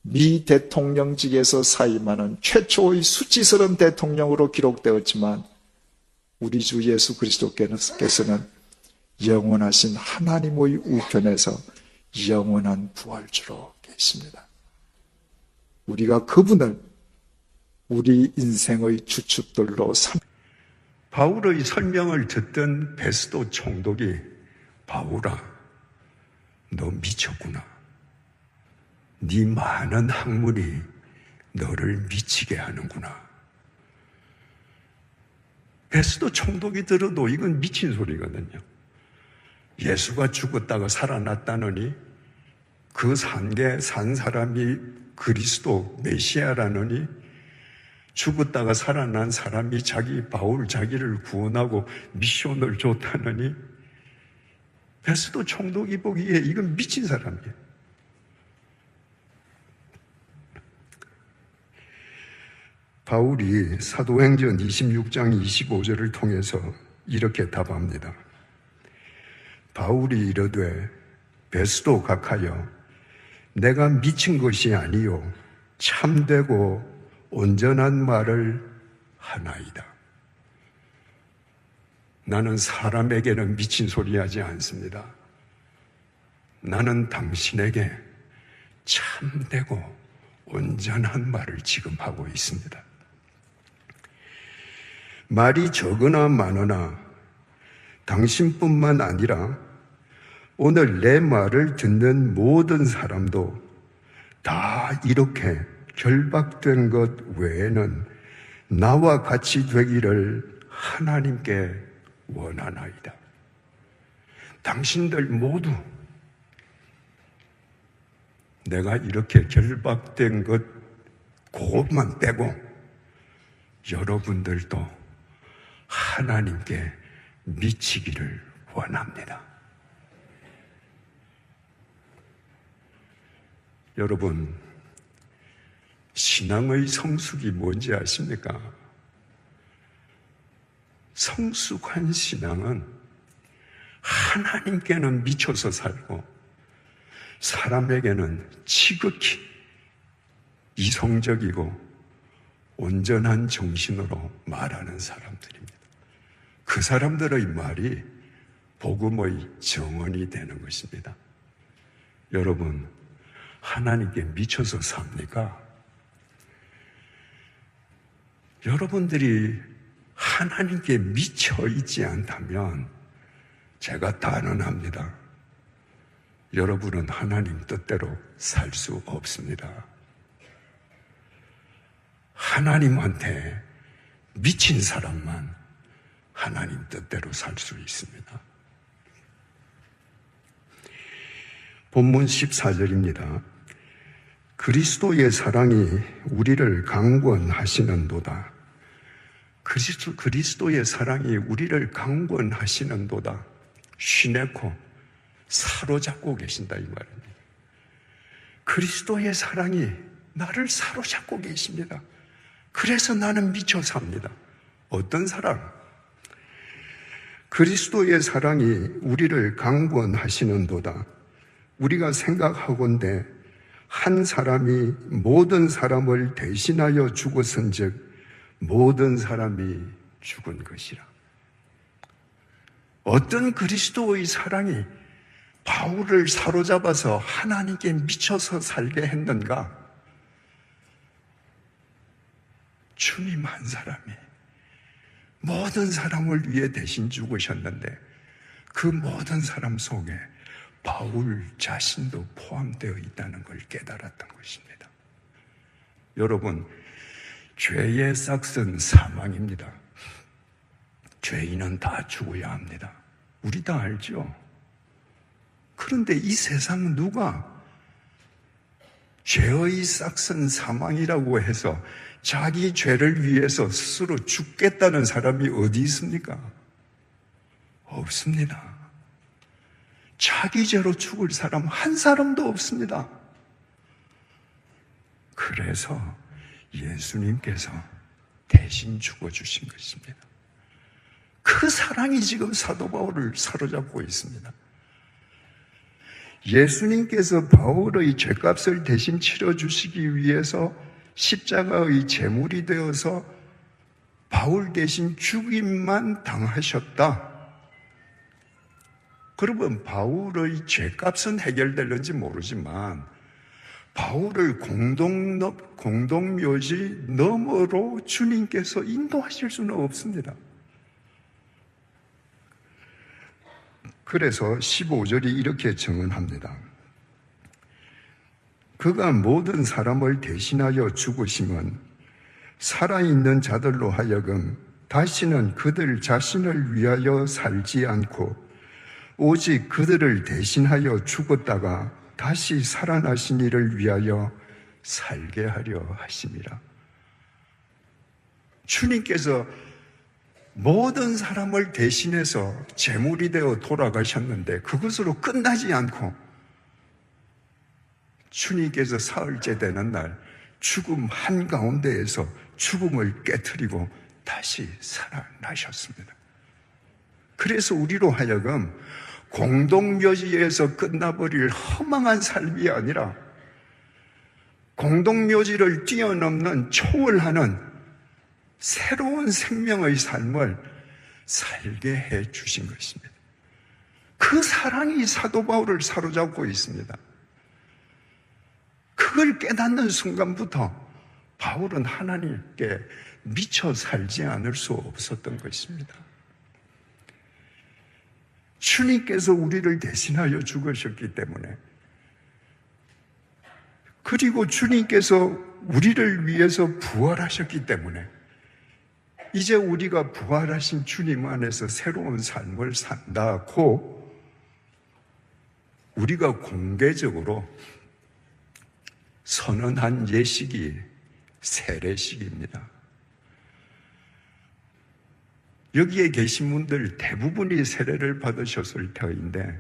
미 대통령직에서 사임하는 최초의 수치스러운 대통령으로 기록되었지만 우리 주 예수 그리스도께서는 영원하신 하나님의 우편에서 영원한 부활주로 계십니다. 우리가 그분을 우리 인생의 주춧돌로 바울의 설명을 듣던 베스도 총독이 바울아, 너 미쳤구나. 네 많은 학문이 너를 미치게 하는구나. 베스도 총독이 들어도 이건 미친 소리거든요. 예수가 죽었다가 살아났다느니 그 산 사람이 그리스도 메시아라느니 죽었다가 살아난 사람이 바울 자기를 구원하고 미션을 줬다느니 베스도 총독이 보기에 이건 미친 사람이에요. 바울이 사도행전 26장 25절을 통해서 이렇게 답합니다. 바울이 이르되 베스도 각하여 내가 미친 것이 아니요 참되고 온전한 말을 하나이다. 나는 사람에게는 미친 소리 하지 않습니다. 나는 당신에게 참되고 온전한 말을 지금 하고 있습니다. 말이 적으나 많으나 당신뿐만 아니라 오늘 내 말을 듣는 모든 사람도 다 이렇게 결박된 것 외에는 나와 같이 되기를 하나님께 원하나이다. 당신들 모두 내가 이렇게 결박된 것 그것만 빼고 여러분들도 하나님께 미치기를 원합니다. 여러분, 신앙의 성숙이 뭔지 아십니까? 성숙한 신앙은 하나님께는 미쳐서 살고 사람에게는 지극히 이성적이고 온전한 정신으로 말하는 사람들입니다. 그 사람들의 말이 복음의 정언이 되는 것입니다. 여러분, 하나님께 미쳐서 삽니까? 여러분들이 하나님께 미쳐 있지 않다면 제가 단언합니다. 여러분은 하나님 뜻대로 살 수 없습니다. 하나님한테 미친 사람만 하나님 뜻대로 살 수 있습니다. 본문 14절입니다. 그리스도의 사랑이 우리를 강권하시는도다. 그리스도의 사랑이 우리를 강권하시는도다. 쉬내코 사로잡고 계신다 이 말입니다. 그리스도의 사랑이 나를 사로잡고 계십니다. 그래서 나는 미쳐 삽니다. 어떤 사랑? 그리스도의 사랑이 우리를 강권하시는도다. 우리가 생각하건대 한 사람이 모든 사람을 대신하여 죽었은즉 모든 사람이 죽은 것이라. 어떤 그리스도의 사랑이 바울을 사로잡아서 하나님께 미쳐서 살게 했는가? 주님 한 사람이 모든 사람을 위해 대신 죽으셨는데 그 모든 사람 속에 바울 자신도 포함되어 있다는 걸 깨달았던 것입니다. 여러분, 죄의 싹은 사망입니다. 죄인은 다 죽어야 합니다. 우리 다 알죠? 그런데 이 세상 누가 죄의 싹은 사망이라고 해서 자기 죄를 위해서 스스로 죽겠다는 사람이 어디 있습니까? 없습니다. 자기 죄로 죽을 사람 한 사람도 없습니다. 그래서 예수님께서 대신 죽어주신 것입니다. 그 사랑이 지금 사도 바울을 사로잡고 있습니다. 예수님께서 바울의 죄값을 대신 치러주시기 위해서 십자가의 제물이 되어서 바울 대신 죽임만 당하셨다. 그러면 바울의 죄값은 해결될는지 모르지만 바울을 공동묘지 너머로 주님께서 인도하실 수는 없습니다. 그래서 15절이 이렇게 증언합니다. 그가 모든 사람을 대신하여 죽으심은 살아있는 자들로 하여금 다시는 그들 자신을 위하여 살지 않고 오직 그들을 대신하여 죽었다가 다시 살아나신 이를 위하여 살게 하려 하심이라. 주님께서 모든 사람을 대신해서 제물이 되어 돌아가셨는데 그것으로 끝나지 않고 주님께서 사흘째 되는 날 죽음 한가운데에서 죽음을 깨트리고 다시 살아나셨습니다. 그래서 우리로 하여금 공동묘지에서 끝나버릴 허망한 삶이 아니라 공동묘지를 뛰어넘는 초월하는 새로운 생명의 삶을 살게 해 주신 것입니다. 그 사랑이 사도 바울을 사로잡고 있습니다. 그걸 깨닫는 순간부터 바울은 하나님께 미쳐 살지 않을 수 없었던 것입니다. 주님께서 우리를 대신하여 죽으셨기 때문에, 그리고 주님께서 우리를 위해서 부활하셨기 때문에 이제 우리가 부활하신 주님 안에서 새로운 삶을 산다고 우리가 공개적으로 선언한 예식이 세례식입니다. 여기에 계신 분들 대부분이 세례를 받으셨을 터인데,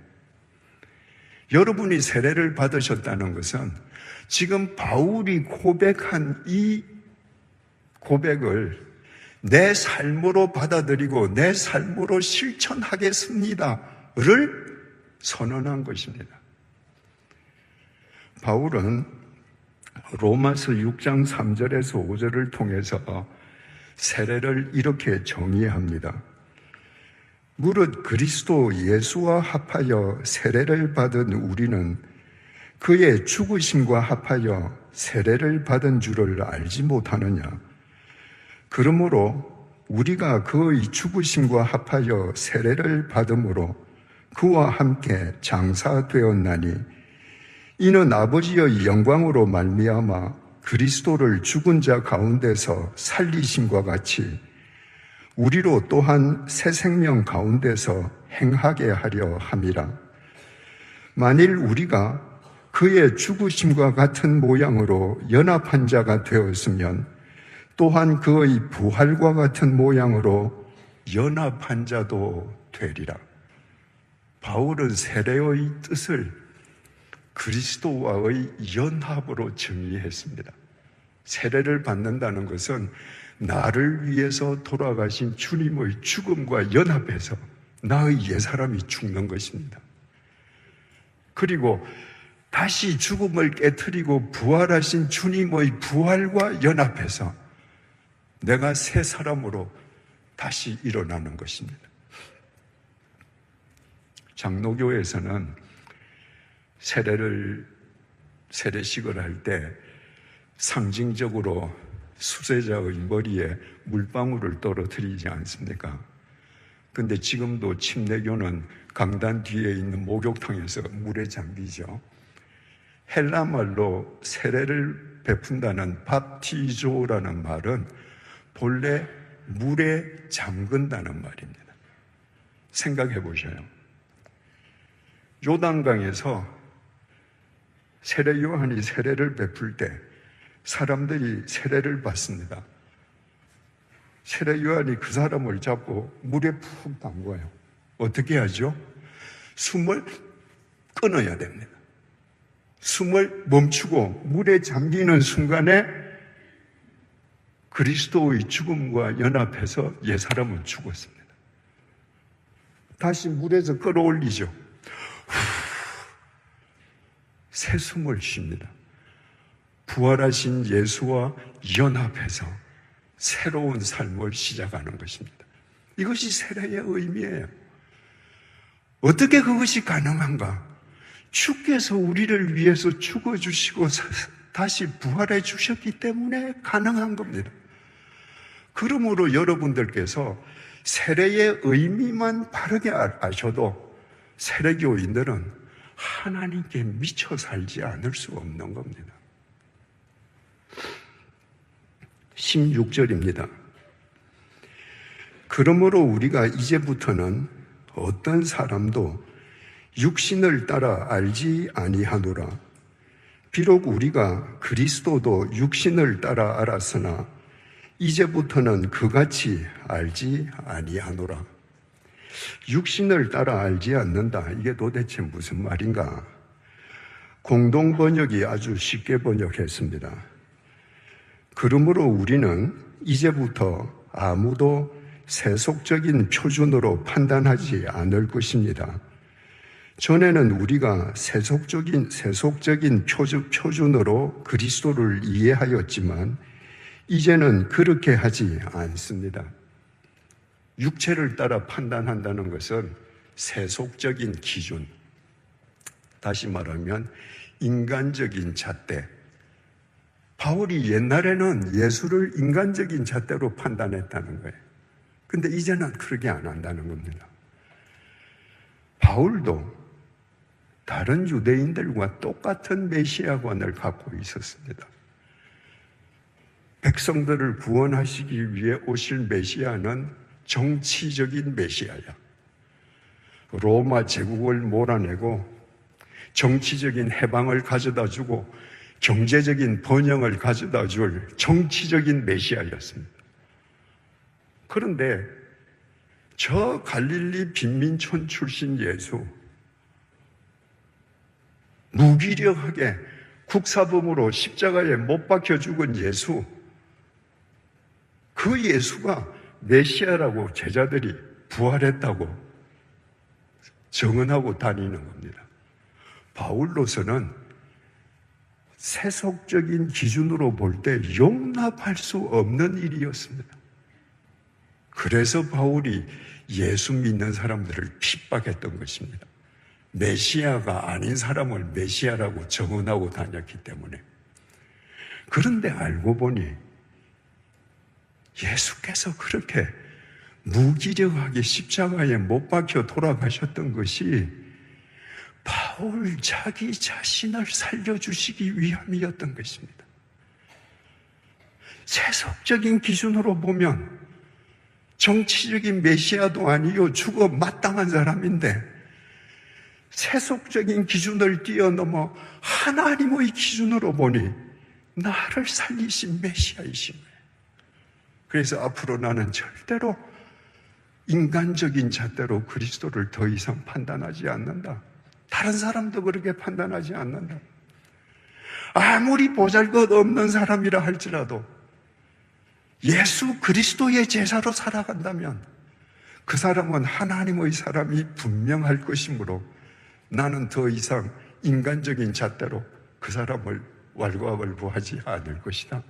여러분이 세례를 받으셨다는 것은 지금 바울이 고백한 이 고백을 내 삶으로 받아들이고 내 삶으로 실천하겠습니다를 선언한 것입니다. 바울은 로마서 6장 3절에서 5절을 통해서 세례를 이렇게 정의합니다. 무릇 그리스도 예수와 합하여 세례를 받은 우리는 그의 죽으심과 합하여 세례를 받은 줄을 알지 못하느냐. 그러므로 우리가 그의 죽으심과 합하여 세례를 받음으로 그와 함께 장사되었나니 이는 아버지의 영광으로 말미암아 그리스도를 죽은 자 가운데서 살리심과 같이 우리로 또한 새 생명 가운데서 행하게 하려 함이라. 만일 우리가 그의 죽으심과 같은 모양으로 연합한 자가 되었으면 또한 그의 부활과 같은 모양으로 연합한 자도 되리라. 바울은 세례의 뜻을 그리스도와의 연합으로 정의했습니다. 세례를 받는다는 것은 나를 위해서 돌아가신 주님의 죽음과 연합해서 나의 옛사람이 죽는 것입니다. 그리고 다시 죽음을 깨트리고 부활하신 주님의 부활과 연합해서 내가 새 사람으로 다시 일어나는 것입니다. 장로교에서는 세례식을 할 때 상징적으로 수세자의 머리에 물방울을 떨어뜨리지 않습니까? 근데 지금도 침례교는 강단 뒤에 있는 목욕탕에서 물에 잠기죠. 헬라말로 세례를 베푼다는 밥티조라는 말은 본래 물에 잠근다는 말입니다. 생각해 보셔요. 요단강에서 세례 요한이 세례를 베풀 때 사람들이 세례를 받습니다. 세례 요한이 그 사람을 잡고 물에 푹 담궈요. 어떻게 하죠? 숨을 끊어야 됩니다. 숨을 멈추고 물에 잠기는 순간에 그리스도의 죽음과 연합해서 옛사람은 죽었습니다. 다시 물에서 끌어올리죠. 새 숨을 쉽니다. 부활하신 예수와 연합해서 새로운 삶을 시작하는 것입니다. 이것이 세례의 의미예요. 어떻게 그것이 가능한가? 주께서 우리를 위해서 죽어주시고 다시 부활해 주셨기 때문에 가능한 겁니다. 그러므로 여러분들께서 세례의 의미만 바르게 아셔도 세례교인들은 하나님께 미쳐 살지 않을 수 없는 겁니다. 16절입니다. 그러므로 우리가 이제부터는 어떤 사람도 육신을 따라 알지 아니하노라. 비록 우리가 그리스도도 육신을 따라 알았으나 이제부터는 그같이 알지 아니하노라. 육신을 따라 알지 않는다. 이게 도대체 무슨 말인가? 공동 번역이 아주 쉽게 번역했습니다. 그러므로 우리는 이제부터 아무도 세속적인 표준으로 판단하지 않을 것입니다. 전에는 우리가 세속적인 표준으로 그리스도를 이해하였지만 이제는 그렇게 하지 않습니다. 육체를 따라 판단한다는 것은 세속적인 기준, 다시 말하면 인간적인 잣대. 바울이 옛날에는 예수를 인간적인 잣대로 판단했다는 거예요. 근데 이제는 그렇게 안 한다는 겁니다. 바울도 다른 유대인들과 똑같은 메시아관을 갖고 있었습니다. 백성들을 구원하시기 위해 오실 메시아는 정치적인 메시아야. 로마 제국을 몰아내고 정치적인 해방을 가져다 주고 경제적인 번영을 가져다 줄 정치적인 메시아였습니다. 그런데 저 갈릴리 빈민촌 출신 예수, 무기력하게 국사범으로 십자가에 못 박혀 죽은 예수, 그 예수가 메시아라고 제자들이 부활했다고 정언하고 다니는 겁니다. 바울로서는 세속적인 기준으로 볼 때 용납할 수 없는 일이었습니다. 그래서 바울이 예수 믿는 사람들을 핍박했던 것입니다. 메시아가 아닌 사람을 메시아라고 정언하고 다녔기 때문에. 그런데 알고 보니 예수께서 그렇게 무기력하게 십자가에 못 박혀 돌아가셨던 것이 바울 자기 자신을 살려주시기 위함이었던 것입니다. 세속적인 기준으로 보면 정치적인 메시아도 아니요 죽어 마땅한 사람인데 세속적인 기준을 뛰어넘어 하나님의 기준으로 보니 나를 살리신 메시아이신 거예요. 그래서 앞으로 나는 절대로 인간적인 잣대로 그리스도를 더 이상 판단하지 않는다. 다른 사람도 그렇게 판단하지 않는다. 아무리 보잘것없는 사람이라 할지라도 예수 그리스도의 제사로 살아간다면 그 사람은 하나님의 사람이 분명할 것이므로 나는 더 이상 인간적인 잣대로 그 사람을 왈가왈부하지 않을 것이다.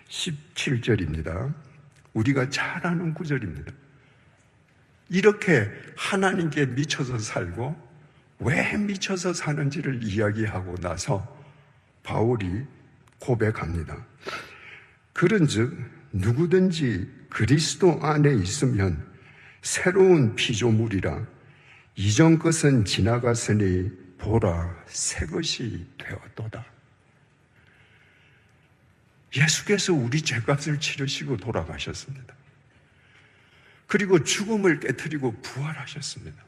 17절입니다. 우리가 잘 아는 구절입니다. 이렇게 하나님께 미쳐서 살고 왜 미쳐서 사는지를 이야기하고 나서 바울이 고백합니다. 그런즉 누구든지 그리스도 안에 있으면 새로운 피조물이라 이전 것은 지나갔으니 보라 새 것이 되었도다. 예수께서 우리 죄값을 치르시고 돌아가셨습니다. 그리고 죽음을 깨뜨리고 부활하셨습니다.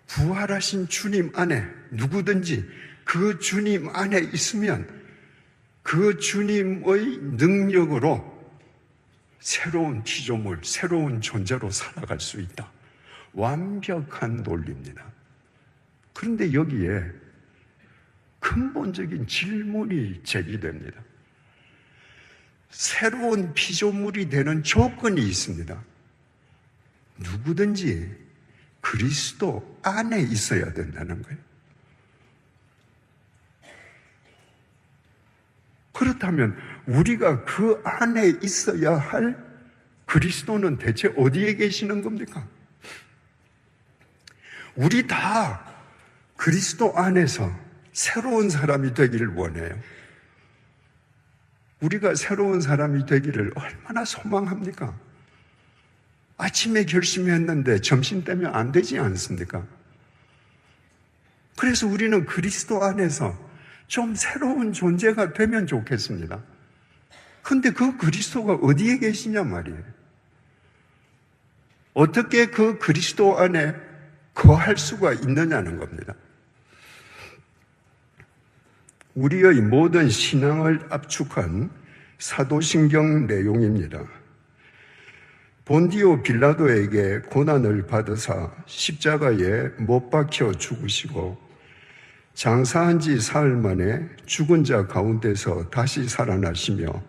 부활하신 주님 안에 누구든지 그 주님 안에 있으면 그 주님의 능력으로 새로운 피조물, 새로운 존재로 살아갈 수 있다. 완벽한 논리입니다. 그런데 여기에 근본적인 질문이 제기됩니다. 새로운 피조물이 되는 조건이 있습니다. 누구든지 그리스도 안에 있어야 된다는 거예요. 그렇다면 우리가 그 안에 있어야 할 그리스도는 대체 어디에 계시는 겁니까? 우리 다 그리스도 안에서 새로운 사람이 되기를 원해요. 우리가 새로운 사람이 되기를 얼마나 소망합니까? 아침에 결심했는데 점심 때면 안 되지 않습니까? 그래서 우리는 그리스도 안에서 좀 새로운 존재가 되면 좋겠습니다. 근데 그 그리스도가 어디에 계시냐 말이에요. 어떻게 그 그리스도 안에 거할 수가 있느냐는 겁니다. 우리의 모든 신앙을 압축한 사도신경 내용입니다. 본디오 빌라도에게 고난을 받으사 십자가에 못 박혀 죽으시고 장사한 지 사흘 만에 죽은 자 가운데서 다시 살아나시며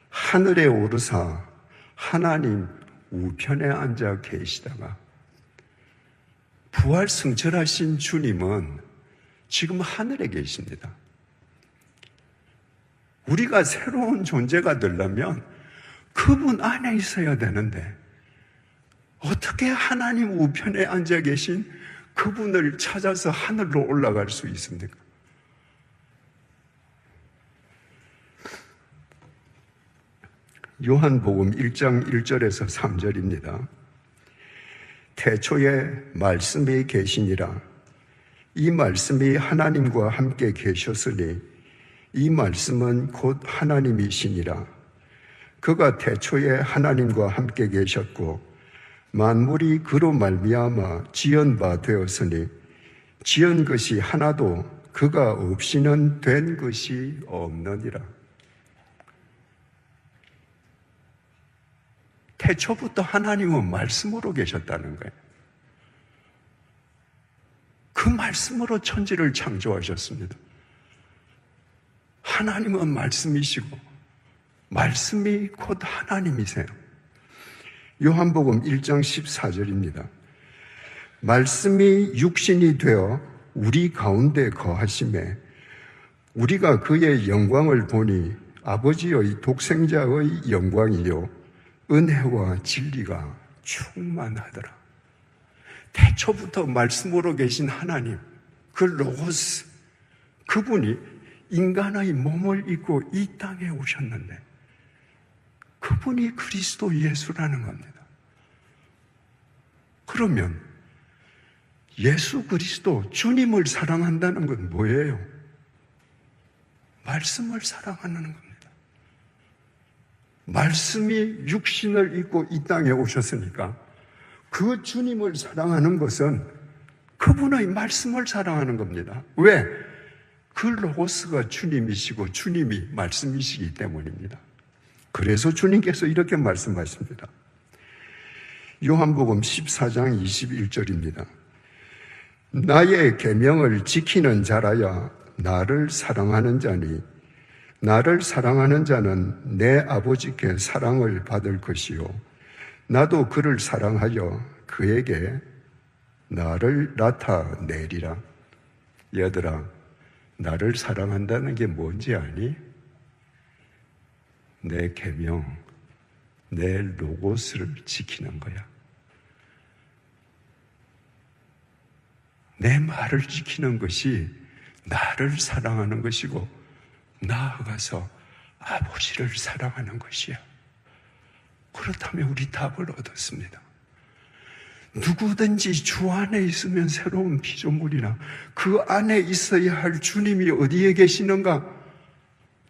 하늘에 오르사 하나님 우편에 앉아 계시다가 부활 승천하신 주님은 지금 하늘에 계십니다. 우리가 새로운 존재가 되려면 그분 안에 있어야 되는데 어떻게 하나님 우편에 앉아 계신 그분을 찾아서 하늘로 올라갈 수 있습니까? 요한복음 1장 1절에서 3절입니다. 태초에 말씀이 계시니라. 이 말씀이 하나님과 함께 계셨으니 이 말씀은 곧 하나님이시니라. 그가 태초에 하나님과 함께 계셨고 만물이 그로 말미암아 지은 바 되었으니 지은 것이 하나도 그가 없이는 된 것이 없느니라. 태초부터 하나님은 말씀으로 계셨다는 거예요. 그 말씀으로 천지를 창조하셨습니다. 하나님은 말씀이시고 말씀이 곧 하나님이세요. 요한복음 1장 14절입니다. 말씀이 육신이 되어 우리 가운데 거하심에 우리가 그의 영광을 보니 아버지의 독생자의 영광이요 은혜와 진리가 충만하더라. 태초부터 말씀으로 계신 하나님, 그 로고스, 그분이 인간의 몸을 입고 이 땅에 오셨는데 그분이 그리스도 예수라는 겁니다. 그러면 예수 그리스도 주님을 사랑한다는 건 뭐예요? 말씀을 사랑하는 겁니다. 말씀이 육신을 입고 이 땅에 오셨으니까 그 주님을 사랑하는 것은 그분의 말씀을 사랑하는 겁니다. 왜? 그 로고스가 주님이시고 주님이 말씀이시기 때문입니다. 그래서 주님께서 이렇게 말씀하십니다. 요한복음 14장 21절입니다. 나의 계명을 지키는 자라야 나를 사랑하는 자니 나를 사랑하는 자는 내 아버지께 사랑을 받을 것이요 나도 그를 사랑하여 그에게 나를 나타내리라. 얘들아, 나를 사랑한다는 게 뭔지 아니? 내 계명, 내 로고스를 지키는 거야. 내 말을 지키는 것이 나를 사랑하는 것이고 나아가서 아버지를 사랑하는 것이야. 그렇다면 우리 답을 얻었습니다. 누구든지 주 안에 있으면 새로운 피조물이나 그 안에 있어야 할 주님이 어디에 계시는가?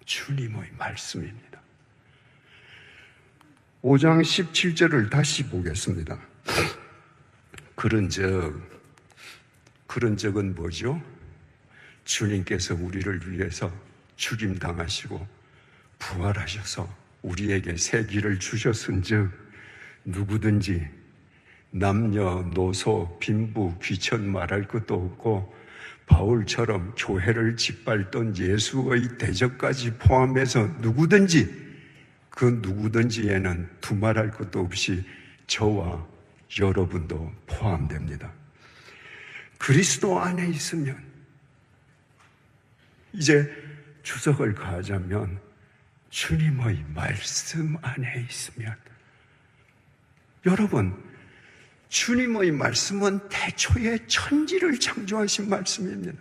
주님의 말씀입니다. 5장 17절을 다시 보겠습니다. 그런적은 뭐죠? 주님께서 우리를 위해서 죽임당하시고 부활하셔서 우리에게 새 길을 주셨은즉 누구든지 남녀노소 빈부 귀천 말할 것도 없고 바울처럼 교회를 짓밟던 예수의 대적까지 포함해서 누구든지 그 누구든지에는 두말할 것도 없이 저와 여러분도 포함됩니다. 그리스도 안에 있으면, 이제 주석을 가하자면 주님의 말씀 안에 있으면, 여러분, 주님의 말씀은 태초에 천지를 창조하신 말씀입니다.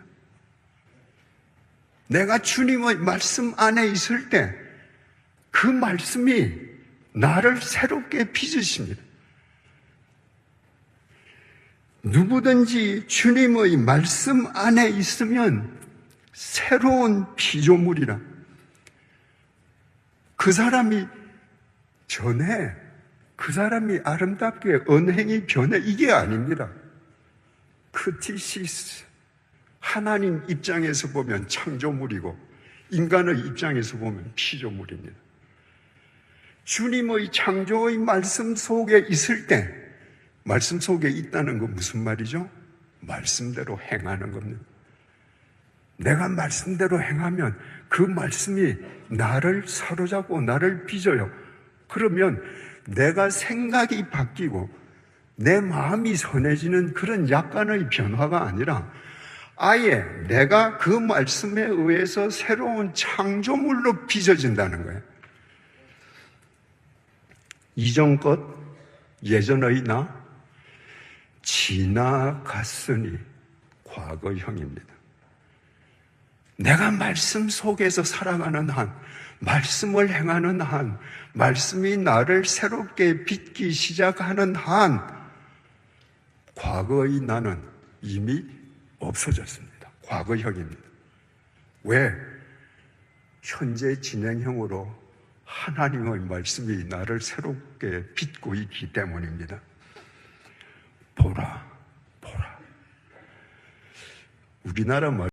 내가 주님의 말씀 안에 있을 때 그 말씀이 나를 새롭게 빚으십니다. 누구든지 주님의 말씀 안에 있으면 새로운 피조물이라. 그 사람이 전에 그 사람이 아름답게 언행이 변해, 이게 아닙니다. 크티시스, 하나님 입장에서 보면 창조물이고 인간의 입장에서 보면 피조물입니다. 주님의 창조의 말씀 속에 있을 때, 말씀 속에 있다는 건 무슨 말이죠? 말씀대로 행하는 겁니다. 내가 말씀대로 행하면 그 말씀이 나를 사로잡고 나를 빚어요. 그러면 내가 생각이 바뀌고 내 마음이 선해지는 그런 약간의 변화가 아니라 아예 내가 그 말씀에 의해서 새로운 창조물로 빚어진다는 거예요. 이전 것, 예전의 나, 지나갔으니 과거형입니다. 내가 말씀 속에서 살아가는 한, 말씀을 행하는 한, 말씀이 나를 새롭게 빚기 시작하는 한, 과거의 나는 이미 없어졌습니다. 과거형입니다. 왜? 현재 진행형으로 하나님의 말씀이 나를 새롭게 빚고 있기 때문입니다. 보라, 보라. 우리나라 말